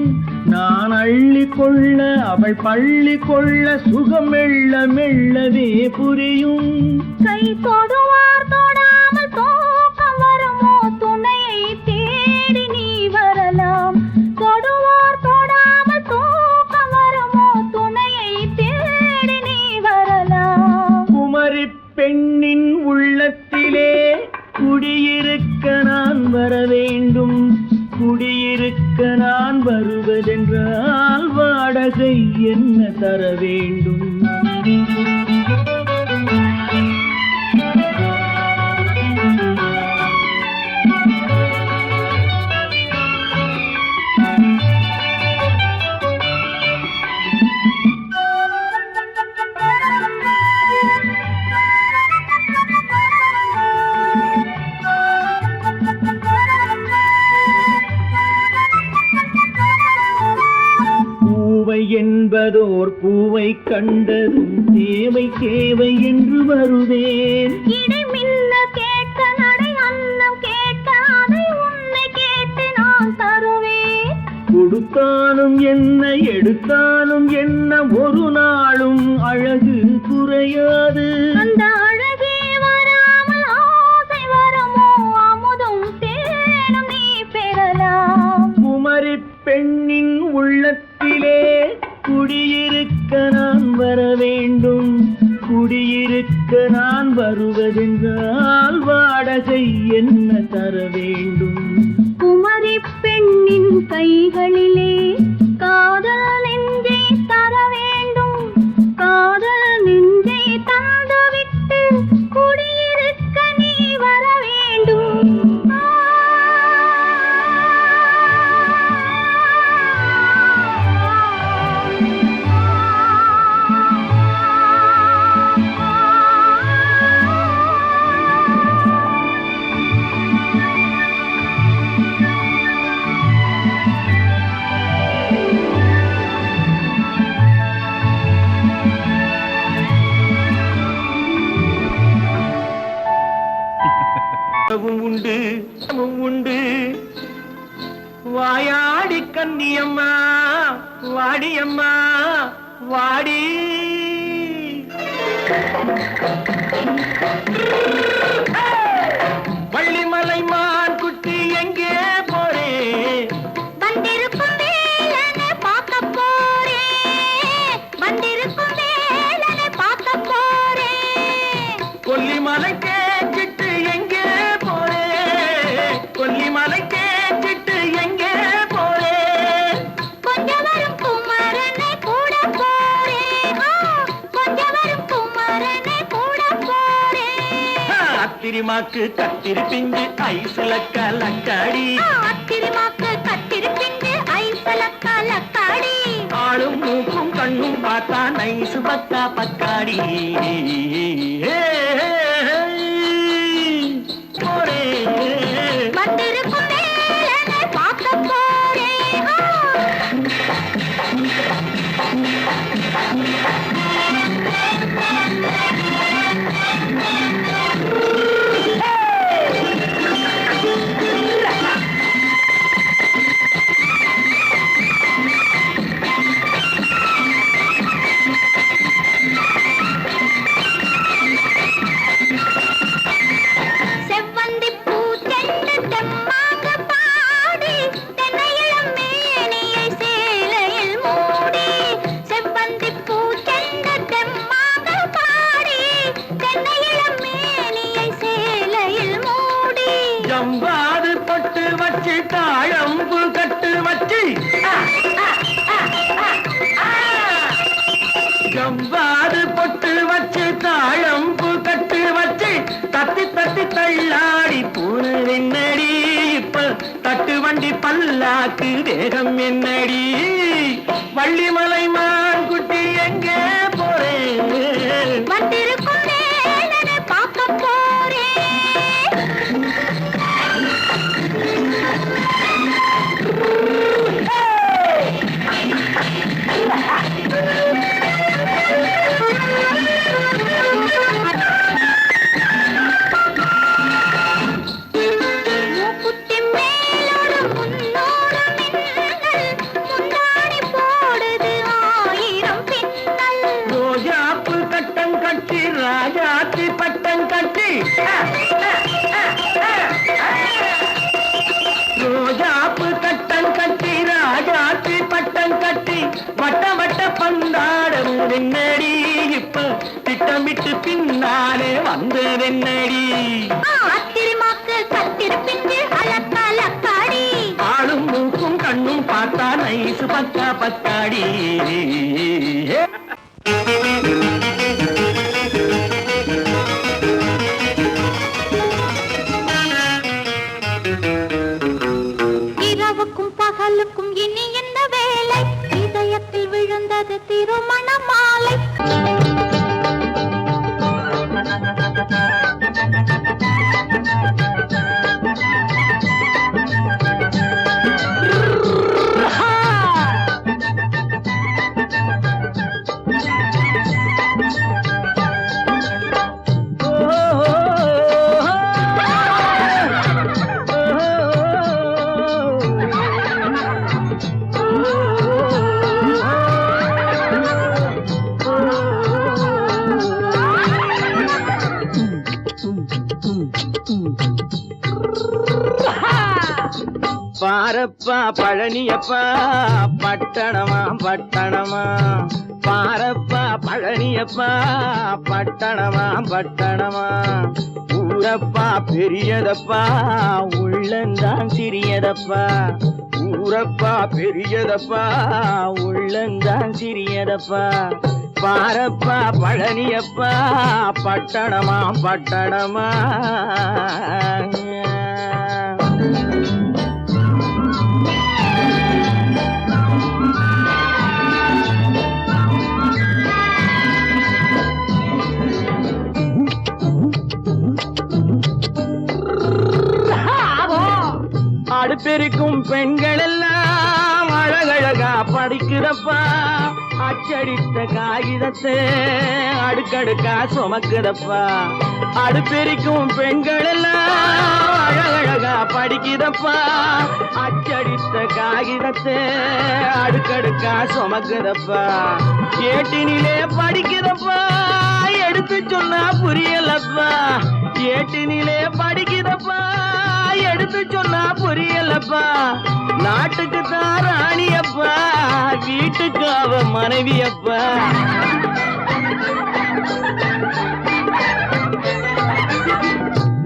S4: நான் அள்ளி கொள்ள அவள் பள்ளி கொள்ள சுகம் மெல்ல மெல்லவே புரியும்.
S2: கை தொடுவார் தொடாமல் தூக்கம் வருமோ துணையை தேடி நீ வரலாம். தொடுவார் தொடாமல் தூக்கம் வருமோ துணையை தேடி நீ வரலாம்.
S4: குமரி பெண்ணின் உள்ளத்திலே குடியிருக்க நான் வர வேண்டும். குடியிருக்க நான் வருவதென்றால் வாடகை என்ன தர வேண்டும்? என்பதோர் பூவை கண்டதும் தேவை தேவை என்று வருவேன்.
S2: இடை மின்ன கேட்க நடை அன்னம் கேட்க அதை உன்னை கேட்டு நான் தருவேன்.
S4: கொடுத்தாலும் என்ன எடுத்தாலும் என்ன ஒரு நாளும் அழகு குறையாது.
S2: அந்த அழகே வராமல் ஆசை வரமோ அமுதும் தேனும் நீ பெறலாம்.
S4: குமரி பெண்ணின் உள்ளத்திலே குடியிருக்க நான் வர வேண்டும். குடியிருக்க நான் வருவதென்றால் வாடகை என்ன தர வேண்டும்?
S2: குமரி பெண்ணின் கைகளிலே காதல் நெஞ்சை தர வேண்டும். காதல் நெஞ்சை தந்துவிட்டு குடியிருக்க நீ வர வேண்டும்.
S3: உண்டு உண்டு வாயாடி கன்னியம்மா வாடியம்மா வாடி. வள்ளிமலை மான் குட்டி எங்கே போறே?
S2: வந்திருக்கும் வேலனை பார்க்க போறேன். வந்திருக்கும் வேலனை பார்க்க போறேன்.
S3: கொல்லிமலை கேட்டுட்டு எங்கே போறே? கொல்லிமலை கேட்டுட்டு எங்கே போறே?
S2: கொஞ்சம் வரும் குமரனை கூட போறேன். கொஞ்சம் வரும் குமரனை கூட போறேன்.
S3: அத்திரிமாக்கு கத்திரி பிஞ்சு ஐசுல கலக்காடி.
S2: அத்திரிமாக்கு கத்திரி பிஞ்சு ஐசுல கலக்காடி.
S3: பார்த்தா நைசு பக்கா பக்காடி போரே
S2: வந்திருக்கும் வேலனை பார்க்க போறேன். செவ்வந்தி பூ தென்று தெம்மாக பாடி தென்னையிளம் மேனியை சேலையில் மூடி. செவ்வந்தி பூ தென்று தெம்மாக பாடி தென்னையிளம் மேனியை சேலையில் மூடி.
S3: ஜம்பாது பொட்டு வச்சு தாழம்பு கட்டு வச்சு ஜம்பாது பொட்டு வச்சு தாழம்பு கட்டு வச்சு தட்டி தட்டி தள்ளாடி போன என்னடி இப்ப தட்டு வண்டி பல்லாக்கு வேகம் என்னடி வள்ளிமலை மான் குட்டி எங்கே போறேன்
S2: வந்திருக்கும் வேலனை பார்க்க போறேன். மூக்குத்தி மேலோடு முன்னோடு மின்னல் முந்தாடி போடுது 1000 பின்னல்.
S3: ரோஜாப்பு கட்டம் கட்டி ராஜாத்தி பட்டம் கட்டி ரோஜாப்பு கட்டம் கட்டி ராஜாத்தி பட்டம் கட்டி வட்ட வட்ட பந்தாடம் வெண்ணடி இப்ப திட்டமிட்டு பின்னாலே வந்து வெண்ணடி
S2: ஆத்திரமாக்கு கத்திருப்பின்று அலக்கலக்காடி.
S3: ஆளும் மூக்கும் கண்ணும் பார்த்தா நைசு பக்கா பக்காடி
S2: இரவுக்கும் பகலுக்கும் இனி என்ன வேலை? இதயத்தில் விழுந்தது திருமண மாலை.
S4: பாரப்பா பழனியப்பா பட்டணமா பட்டணமா பாரப்பா பழனியப்பா பட்டணமா பட்டணமா ஊரப்பா பெரியதப்பா உள்ளந்தான் சிறியதப்பா ஊரப்பா பெரியதப்பா உள்ளந்தான் சிறியதப்பா பாரப்பா பழனியப்பா பட்டணமா பட்டணமா அடுப்பெருக்கும் பெண்கள் எல்லாம் அழகழகா படிக்கிறப்பா அச்சடித்த காகிதத்தை அடுக்கடுக்கா சுமக்குதப்பா அடுப்பெருக்கும் பெண்கள் எல்லாம் அழகழகா படிக்கிறப்பா அச்சடித்த காகிதத்தை அடுக்கடுக்கா சுமக்குதப்பா ஏட்டினிலே படிக்கிறப்பா எடுத்து சொன்னா புரியலப்பா ஏட்டினிலே படிக்கிறப்பா எடுத்து சொன்னா புரியலப்பா நாட்டுக்கு தான் ராணியப்பா வீட்டுக்கு அவ மனைவியப்பா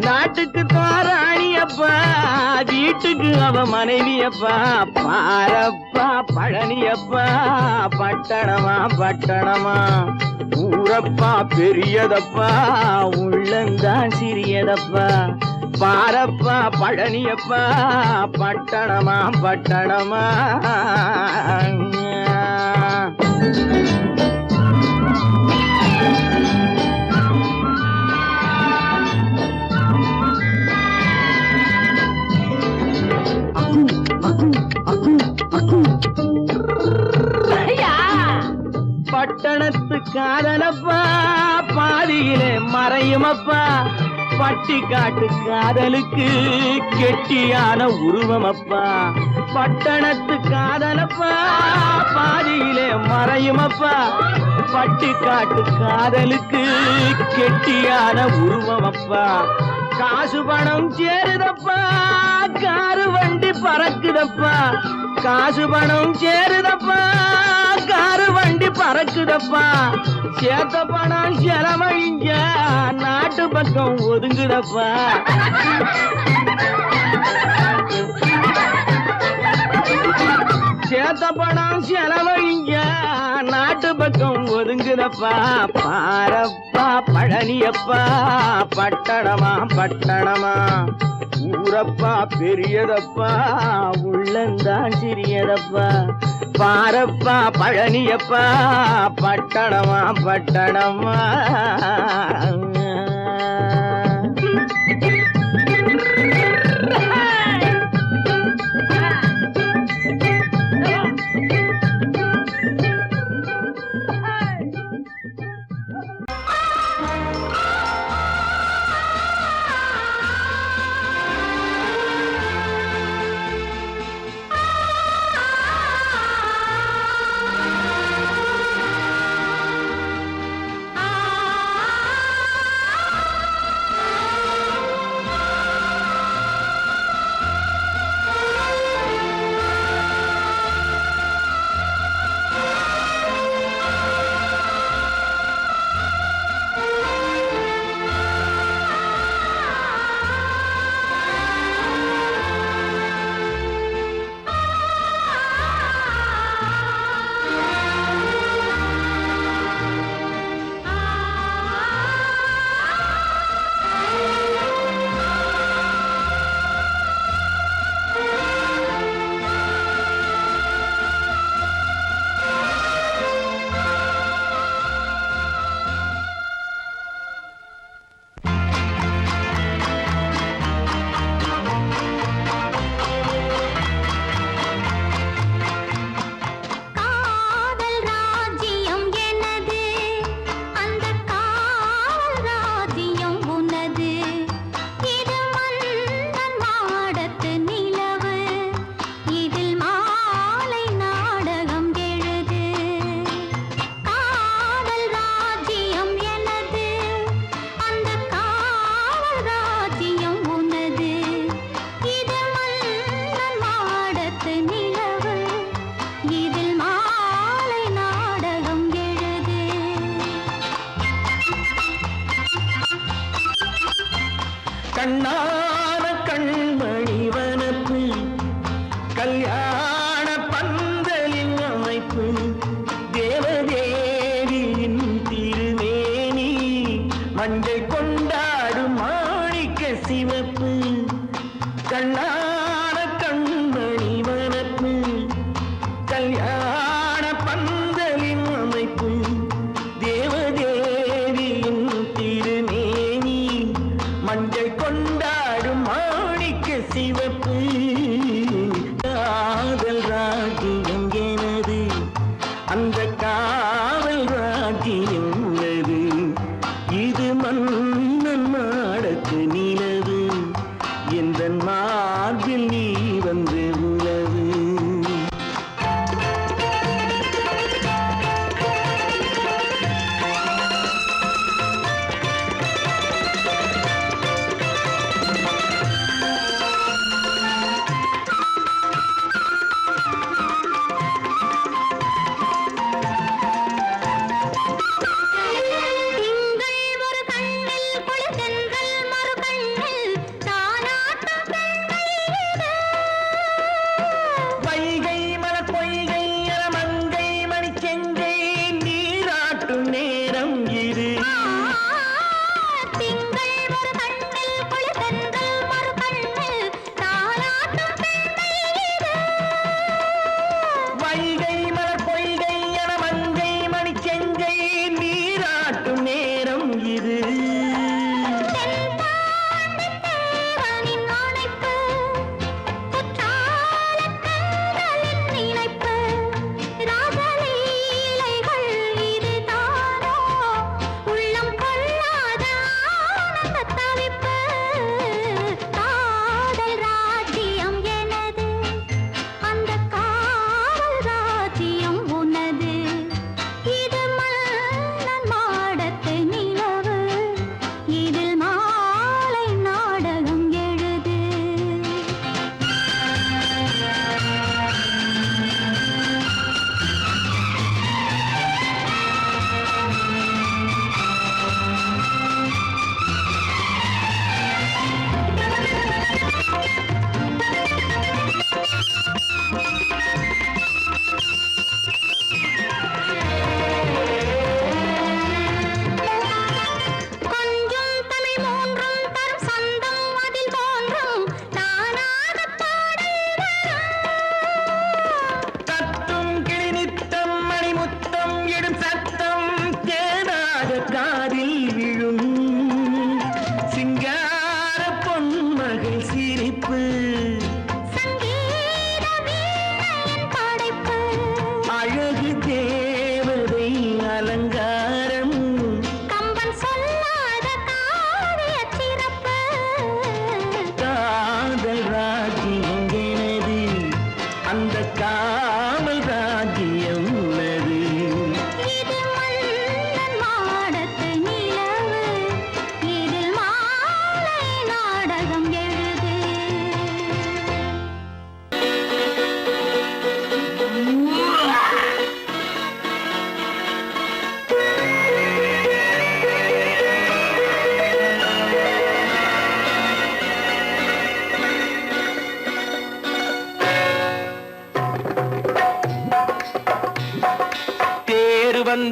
S4: நாட்டுக்கு தான் ராணியப்பா வீட்டுக்கு அவ மனைவியப்பா பாரப்பா பழனியப்பா பட்டணமா பட்டணமா ஊரப்பா பெரியதப்பா உள்ளந்தான் சிறியதப்பா பாரப்பா பழனியப்பா பட்டணமா பட்டணமா காதலப்பா பாதியிலே மறையுமப்பா பட்டி காட்டு காதலுக்கு கெட்டியான உருவமப்பா பட்டணத்து காதலப்பா பாதியிலே மறையுமப்பா பட்டி காட்டு காதலுக்கு கெட்டியான உருவமப்பா காசு பணம் சேருதப்பா காரு வண்டி பறக்குதப்பா காசு பணம் சேருதப்பா காரு வண்டி பறக்குதப்பா சேத்த பணம் செலவழிஞ்ச நாட்டு பக்கம் ஒதுங்குதப்பா சேத்த பணம் செலவழிஞ்ச நாட்டு பக்கம் ஒதுங்குதப்பா பாரப்பா பழனியப்பா பட்டணமா பட்டணமா ஊரப்பா பெரியதப்பா உள்ளந்தான் சிறியதப்பா பாரப்பா பழனியப்பா பட்டணமா பட்டணமா
S3: கண்ணான கண்மணி வனப்பு கல்யாண பந்தலின் அமைப்பு தேவதேவியின் திருமேனி மஞ்சள் கொண்டாடும் மாணிக்க சிவப்பு கண்ணான கண்மணி வனப்பு கல்யாண பந்தலின் அமைப்பு தேவதேவியின் திருமேனி மஞ்சள் கொண்டாடும் மாணிக்க சிவப்பு காதல் ராஜ்யம் எனது அந்த காவல் ராஜ்யம் உள்ளது இது மன்னன் மாடத்து நிலவு எந்த மார்பில் நீ வந்து உலவு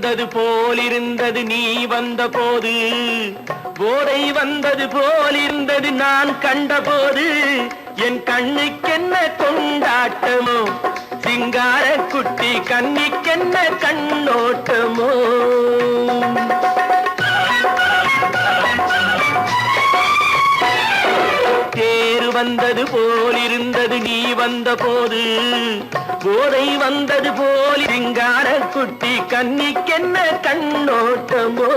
S3: வந்தது போலிருந்தது நீ வந்த போது, போதை வந்தது போலிருந்தது நான் கண்டபோது, என் கண்ணுக்கென்ன கொண்டாட்டமோ, சிங்கார குட்டி கண்ணிக்கென்ன கண்ணோட்டமோ. தேரு வந்தது போலிருந்தது நீ வந்த போது, போதை வந்தது போல் சிங்கார குட்டி கண்ணிக்கென்ன கண்ணோட்டமோ.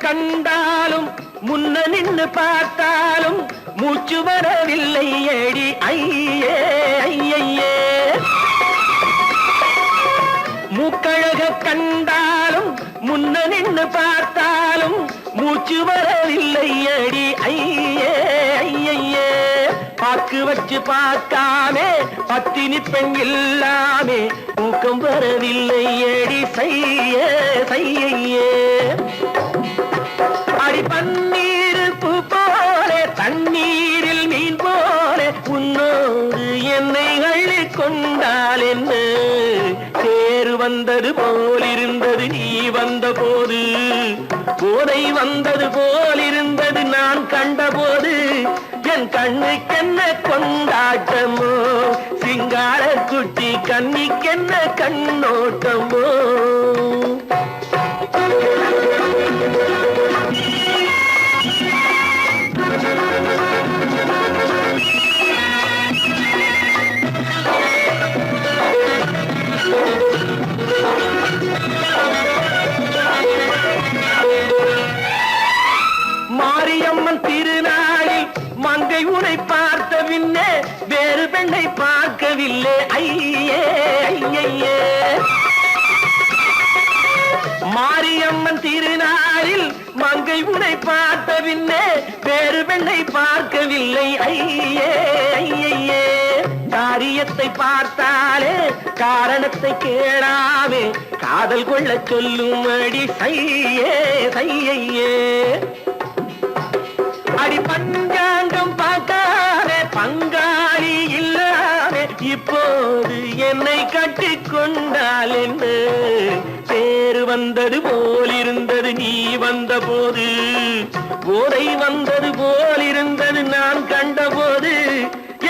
S3: கண்டாலும் முன்ன நின்னு பார்த்தாலும் மூச்சு வரவில்லை ஏடி ஐயே ஐயே. மூக்கழக கண்டாலும் முன்ன நின்னு பார்த்தாலும் மூச்சு வரவில்லை ஏடி ஐயே ஐயே. பாக்கு வச்சு பார்க்காமே பத்தினி பெண் இல்லாமே தூக்கம் வரவில்லை ஏடி செய்ய செய்யே. அடி பன்னீர் பூ போலே தண்ணீரில் மீன் போலே உன்னோடு என்னை அள்ளி கொண்டால் என்ன. தேரு வந்தது போலிருந்தது நீ வந்த போது, போதை வந்தது போலிருந்தது நான் கண்டபோது, என் கண்ணுக்கென்ன கொண்டாட்டமோ, சிங்கார குட்டி கண்ணிக்கென்ன கண்ணோட்டமோ. மாரியம்மன் திருநாளில் மங்கை உனை பார்த்த பின்னே வேறு பெண்ணை பார்க்கவில்லை ஐயே ஐயே. மாரியம்மன் திருநாளில் மங்கை உனை பார்த்த பின்னே வேறு பெண்ணை பார்க்கவில்லை ஐயே ஐயே. காரியத்தை பார்த்தாலே காரணத்தை கேளாமே காதல் கொள்ள சொல்லும் அடி சையே சையே. அடி பஞ்சாங்கம் பார்க்காதே பங்காளி இல்லாமே இப்போது என்னை கட்டிக் கொண்டால் என்ன. தேரு வந்தது போலிருந்தது நீ வந்த போது, போதை வந்தது போலிருந்தது நான் கண்டபோது,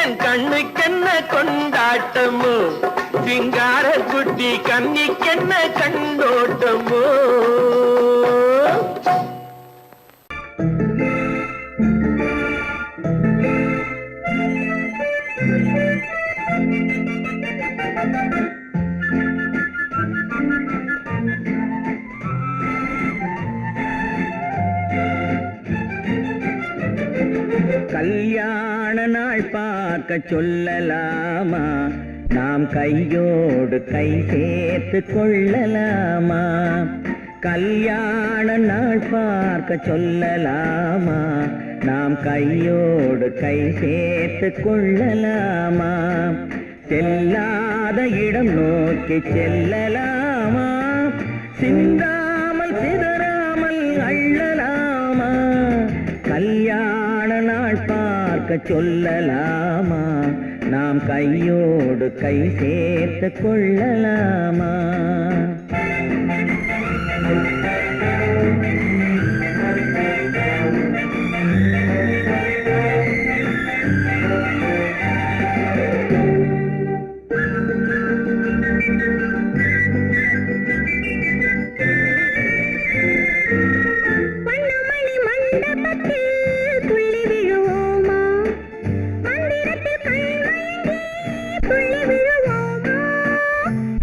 S3: என் கண்ணுக்கென்ன கொண்டாட்டமோ, சிங்கார குட்டி கண்ணிக்கென்ன கண்ணோட்டமோ.
S4: கல்யாண நாள் பார்க்க சொல்லலாமா, நாம் கையோடு கை சேர்த்து கொள்ளலாமா. கல்யாண நாள் பார்க்க சொல்லலாமா, நாம் கையோடு கை சேர்த்து கொள்ளலாமா. செல்லாத இடம் நோக்கி செல்லலாமா, சிந்தாமல் சிதறாமல் அள்ளலாமா. கல்யாண நாள் பார்க்க சொல்லலாமா, நாம் கையோடு கை சேர்த்து கொள்ளலாமா.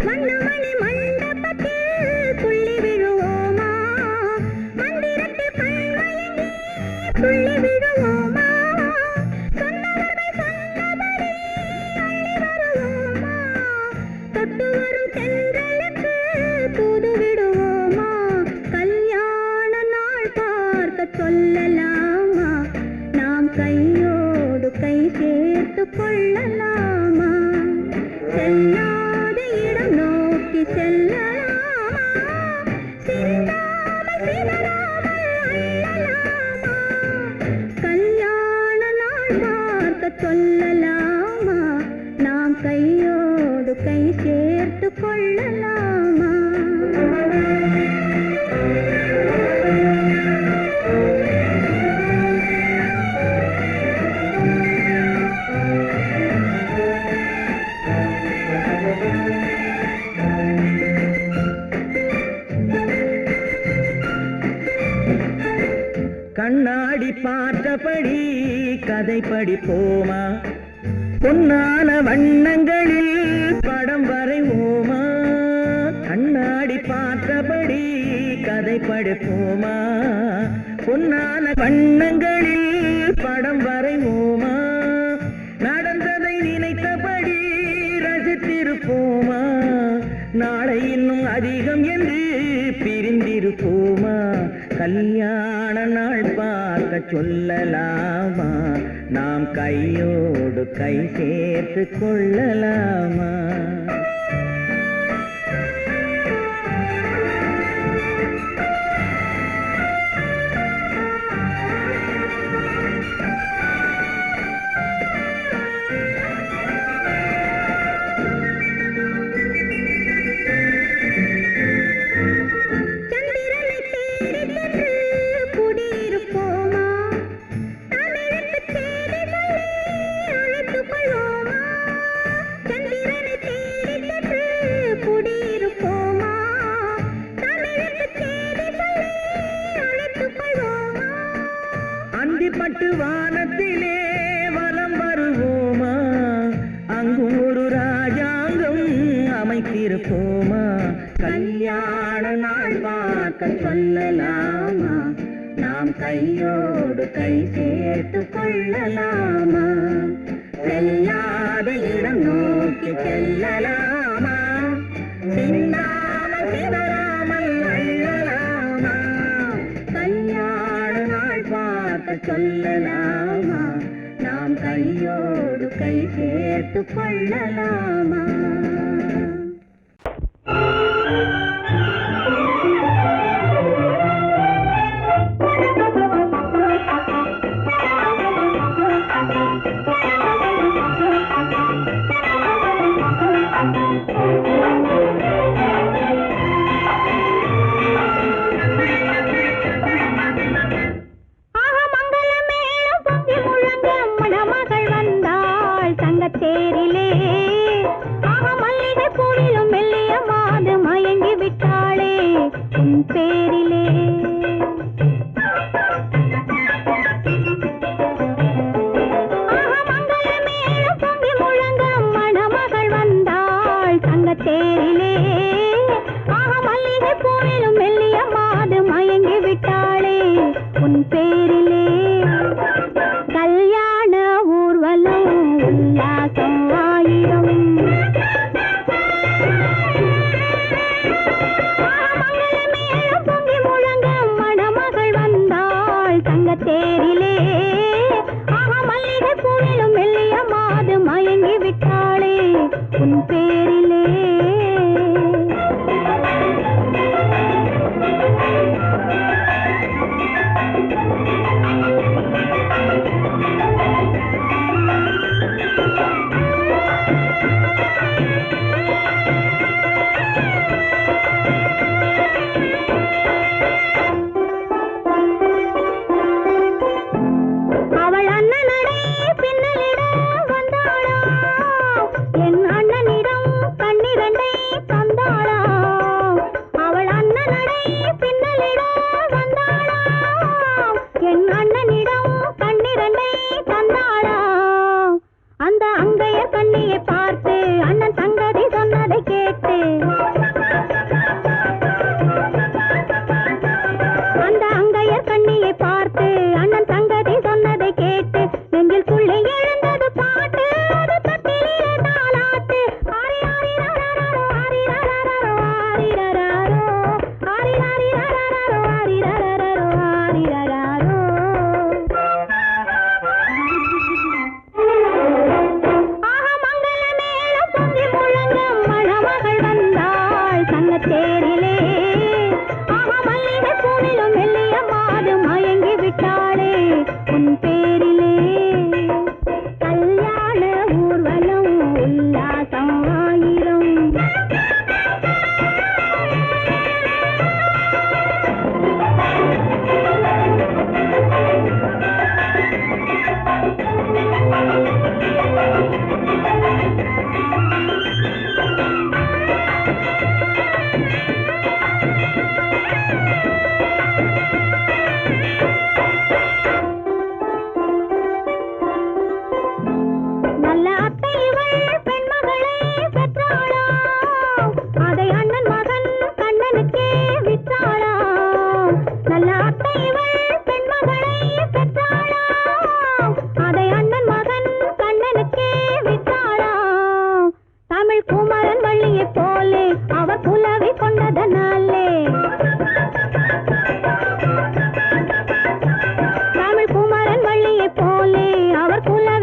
S2: மன்னமணி மண்டபத்தில் துள்ளி விழுவோமா. கொள்ளலாமா செல்லாத இடம் நோக்கி செல்லலாமா சிந்தாமல் சிதறாமல் அள்ளலாமா கல்யாண நாள் பார்க்க சொல்லலாமா நாம் கையோடு கை சேர்த்து கொள்ளலாமா
S4: கண்ணாடி பார்த்தபடி கதை படிப்போமா பொன்னான வண்ணங்களில் படம் வரைவோமா கண்ணாடி பார்த்தபடி கதை படிப்போமா பொன்னான வண்ணங்களில் படம் வரைவோமா நடந்ததை நினைத்தபடி ரசித்திருப்போமா நாளை இன்னும் அதிகம் என்று பிரிந்திருப்போமா கல்யாண நாள் பார்க்க சொல்லலாமா நாம் கையோடு கை சேர்த்து கொள்ளலாமா பட்டு வானத்திலே வலம் வருவோமா அங்கும் ஒரு ராஜாங்கம் அமைத்திருப்போமா கல்யாண நாள் பார்க்க சொல்லலாமா நாம் கையோடு கை சேர்த்து கொள்ளலாமா செல்லாத இடம் நோக்கி செல்லலாமா சிந்தாமல் சிதறாமல் அள்ளலாமா கல்யாண நாள் பார்க்க சொல்லலாமா நாம் கையோடு கை சேர்த்து கொள்ளலாமா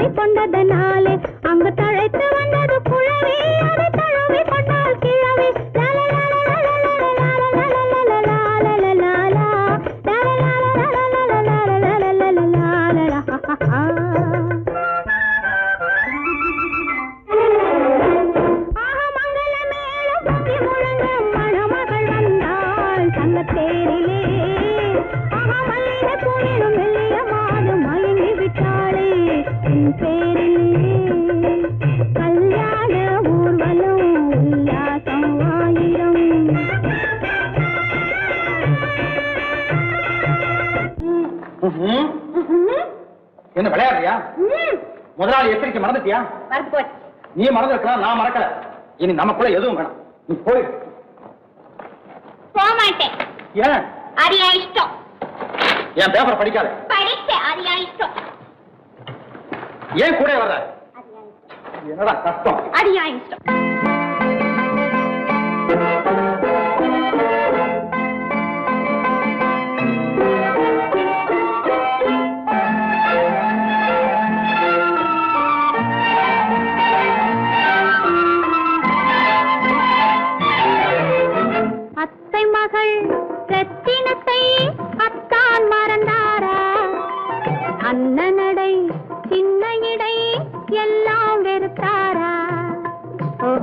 S2: தழுவி கொண்டதனாலே அங்கு தழைத்து வந்தது குழவி அதை தழுவி கொண்டால் கிழவி
S5: என்ன விளையாடுறியா? முதலாளி எச்சரிக்கை மறந்துட்டியா? நீ மறந்துருக்கலாம், நான் மறக்கல. இனி நமக்குள்ள எதுவும் வேணாம், நீ போய்.
S2: போக மாட்டேன்.
S5: ஏன்?
S2: அரியா இஷ்டம்.
S5: என் பேப்பர் படிக்காத.
S2: படித்தேன், அரியா இஷ்டம்.
S5: ஏன் கூட வர்ற? என்னடா கஷ்டம்?
S2: அரியா இஷ்டம். ரத்தினத்தை அத்தான் மறந்தாரா? அண்ணனடை சின்ன இடை எல்லாம் வெறுத்தாரா? ஓ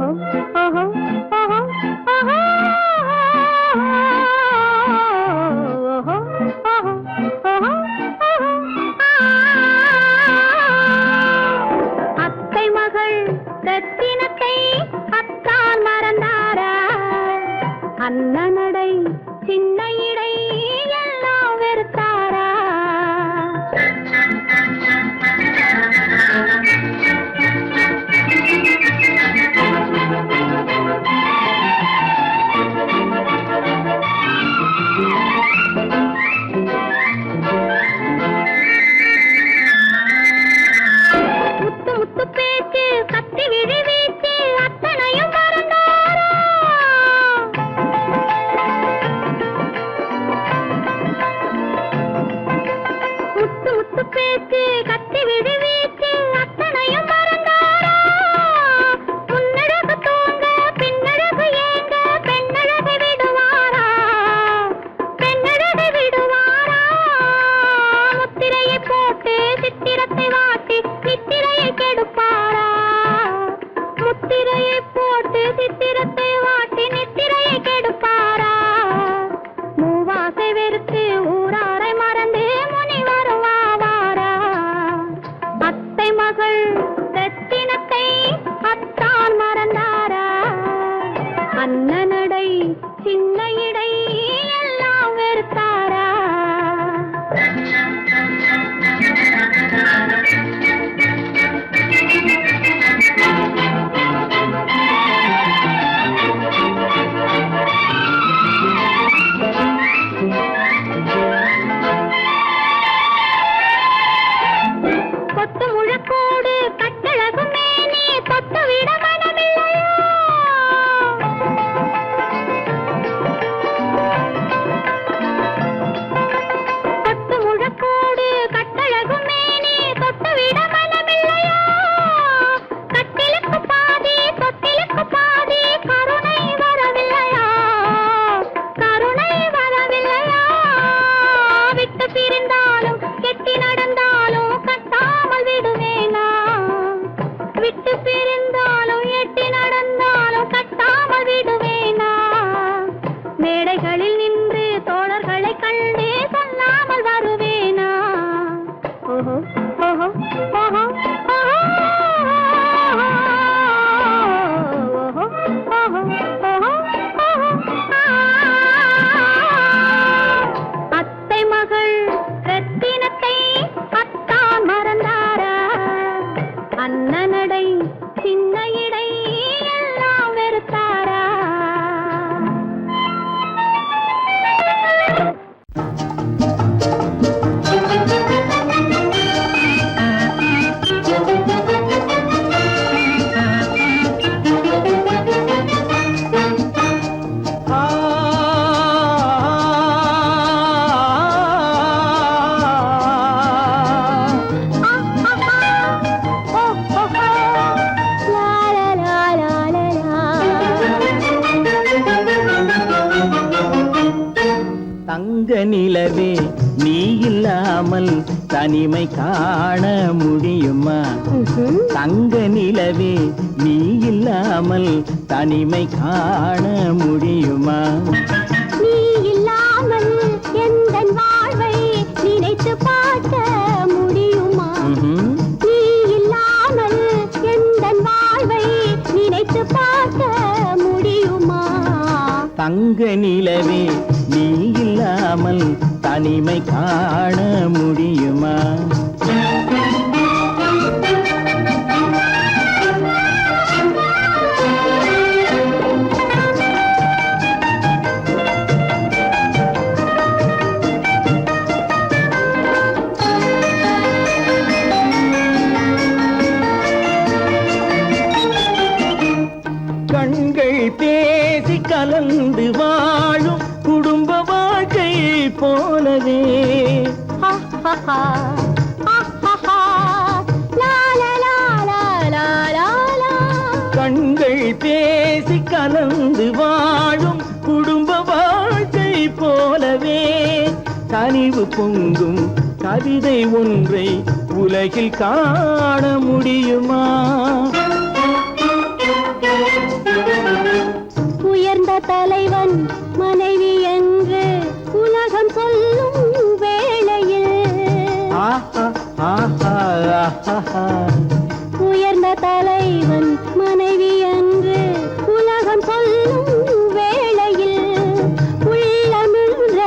S3: தனிமை காண முடியுமா? தங்க நிலவே நீ இல்லாமல் தனிமை காண முடியுமா?
S2: நீ இல்லாமல் எந்தன் வாழ்வை நினைத்து பார்க்க முடியுமா? நீ இல்லாமல் எந்தன் வாழ்வை நினைத்து பார்க்க முடியுமா?
S3: தங்க நிலவே நீ இல்லாமல் தனிமை காண முடியுமா? கண்கள் பேசி கலந்து வாழும் குடும்ப வாழ்க்கை போலவே கண்கள் பேசி கலந்து வாழும் குடும்ப வாழ்க்கை போலவே கனிவு பொங்கும் கவிதை ஒன்றை உலகில் காண முடியுமா?
S2: உயர்ந்த தலைவன் மனைவி என்று உலகம் சொல்லும் வேளையில் உயர்ந்த தலைவன் மனைவி என்று உலகம் சொல்லும் வேளையில் உள்ளமிழ்ற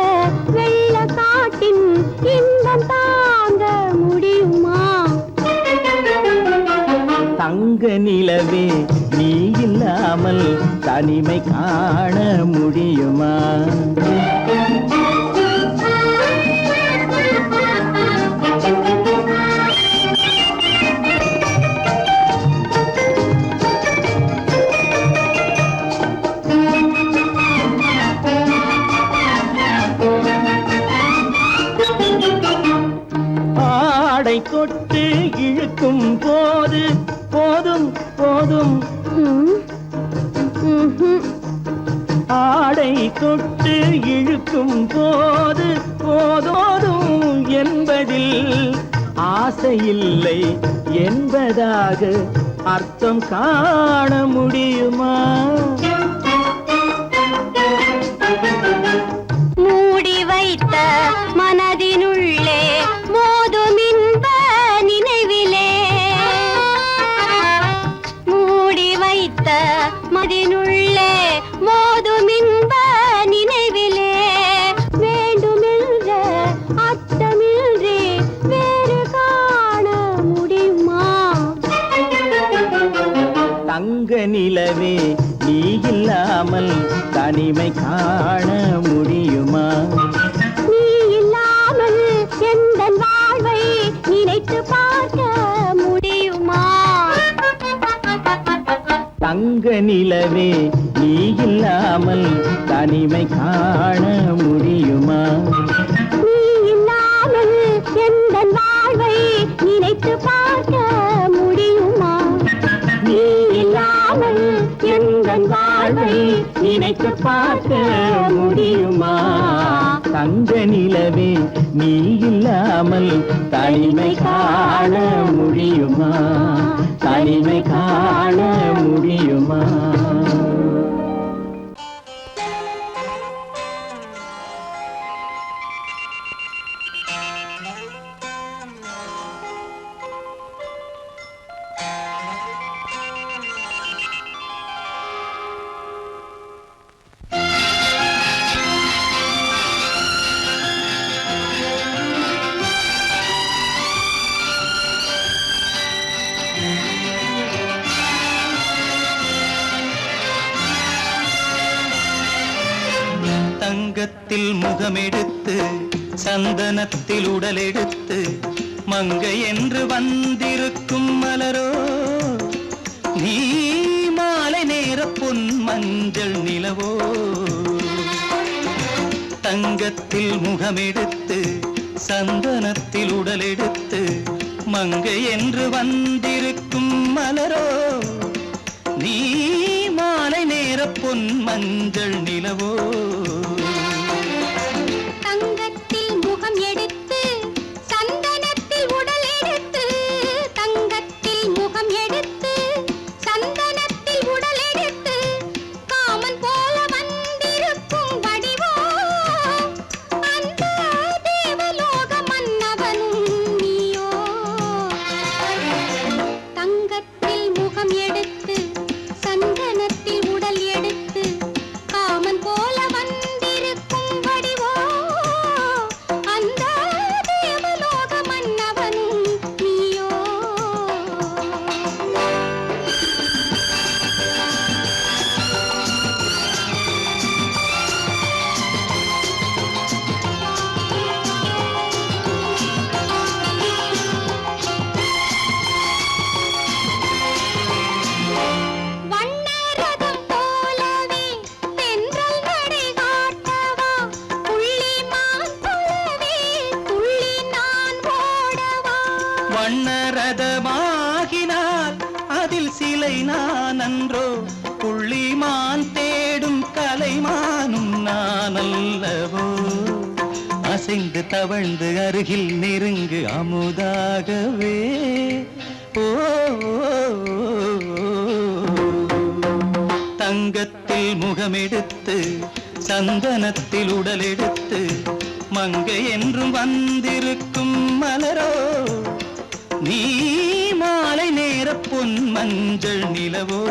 S2: வெள்ளக்காட்டின் இன்பம் தாங்க முடியுமா?
S3: தங்க நிலவே நீ இல்லாமல் தனிமை காண முடியுமா? ஆடை தொட்டு இழுக்கும் போது போதும் போதும் ஆடை தொட்டு இழுக்கும் போது போதோதும் என்பதில் ஆசையில்லை என்பதாக அர்த்தம் காண முடியுமா?
S2: மூடி வைத்த மனதினுள்ளே மோதும் இன்ப நினைவிலே மூடி வைத்த மனதினுள்ளே மோதும் இன்ப நினைவிலே வேண்டுமென்ற அர்த்தமின்றி வேறு காண முடியுமா?
S3: தங்க நிலவே நீ இல்லாமல் தனிமை காண முடியுமா?
S2: நீ இல்லாமல் எந்தன் வாழ்வை நினைத்து பார்க்க முடியுமா?
S3: தங்க நிலவே நீ இல்லாமல் தனிமை காண முடியுமா?
S2: நீ இல்லாமல் எந்தன் வாழ்வை நினைத்து பார்க்க முடியுமா?
S3: நீ இல்லாமல் எந்தன் வாழ்வை நினைத்து பார்க்க முடியுமா? தங்க நிலவே நீ இல்லாமல் தனிமை காண முடியுமா? தனிமை காண முடியுமா?
S6: தங்கத்தில் முகமெடுத்து சந்தனத்தில் உடலெடுத்து மங்கை என்று வந்திருக்கும் மலரோ நீ மாலை நேர பொன் மஞ்சள் நிலவோ தங்கத்தில் முகமெடுத்து சந்தனத்தில் உடலெடுத்து மங்கை என்று வந்திருக்கும் மலரோ நீ மாலை நேர பொன் மஞ்சள் நிலவோ
S2: தங்கத்தில் முகம் எடுத்து சந்தனத்தில்
S6: சிலை நான் அன்றோ, புள்ளிமான் தேடும் கலைமானும் நான் அல்லவோ. அசைந்து தவழ்ந்து அருகில் நெருங்கு அமுதாகவே. ஓ தங்கத்தில் முகமெடுத்து சந்தனத்தில் உடலெடுத்து மங்கை என்றும் வந்திருக்கும் மலரோ, நீ மாலை நேர பொன் மஞ்சள் நிலவோ.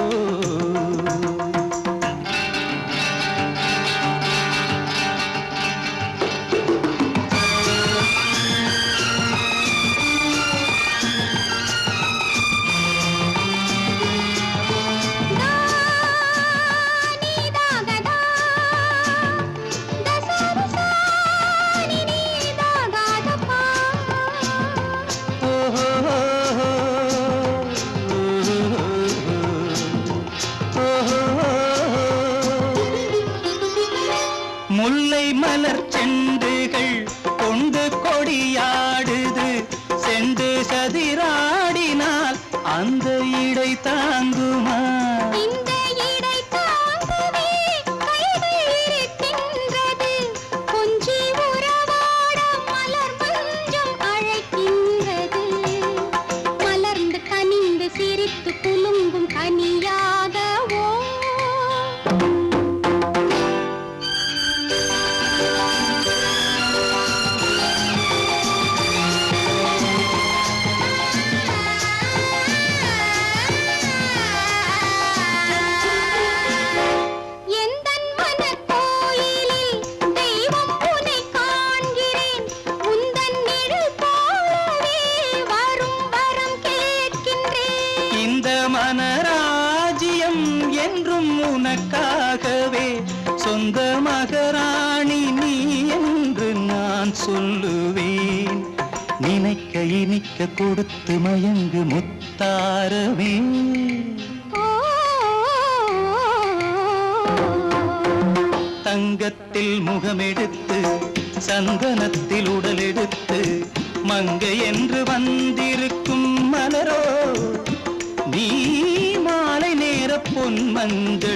S6: முல்லை மலர் செண்டுகள் கொண்டு கொடியாடுது, செண்டு சதிராடினால் அந்த இடை தாங்குமா?
S2: இந்த இடை தாங்குவே கைகள் இருக்கின்றது, கொஞ்சி உறவாட மலர் மஞ்சம் அழைக்கின்றது. மலர்ந்து கனிந்து சிரித்து குலுங்கும் கனியாகவோ.
S6: மனராஜ்யம் என்றும் உனக்காகவே, சொந்த மகராணி நீ என்று நான் சொல்லுவேன். நினைக்க இனிக்க கொடுத்து மயங்கு முத்தாரவே. தங்கத்தில் முகமெடுத்து சந்தனத்தில் உடலெடுத்து மங்கை என்று வந்திருக்கும் மலரோ, நீ மாலை நேர பொன் மஞ்சள்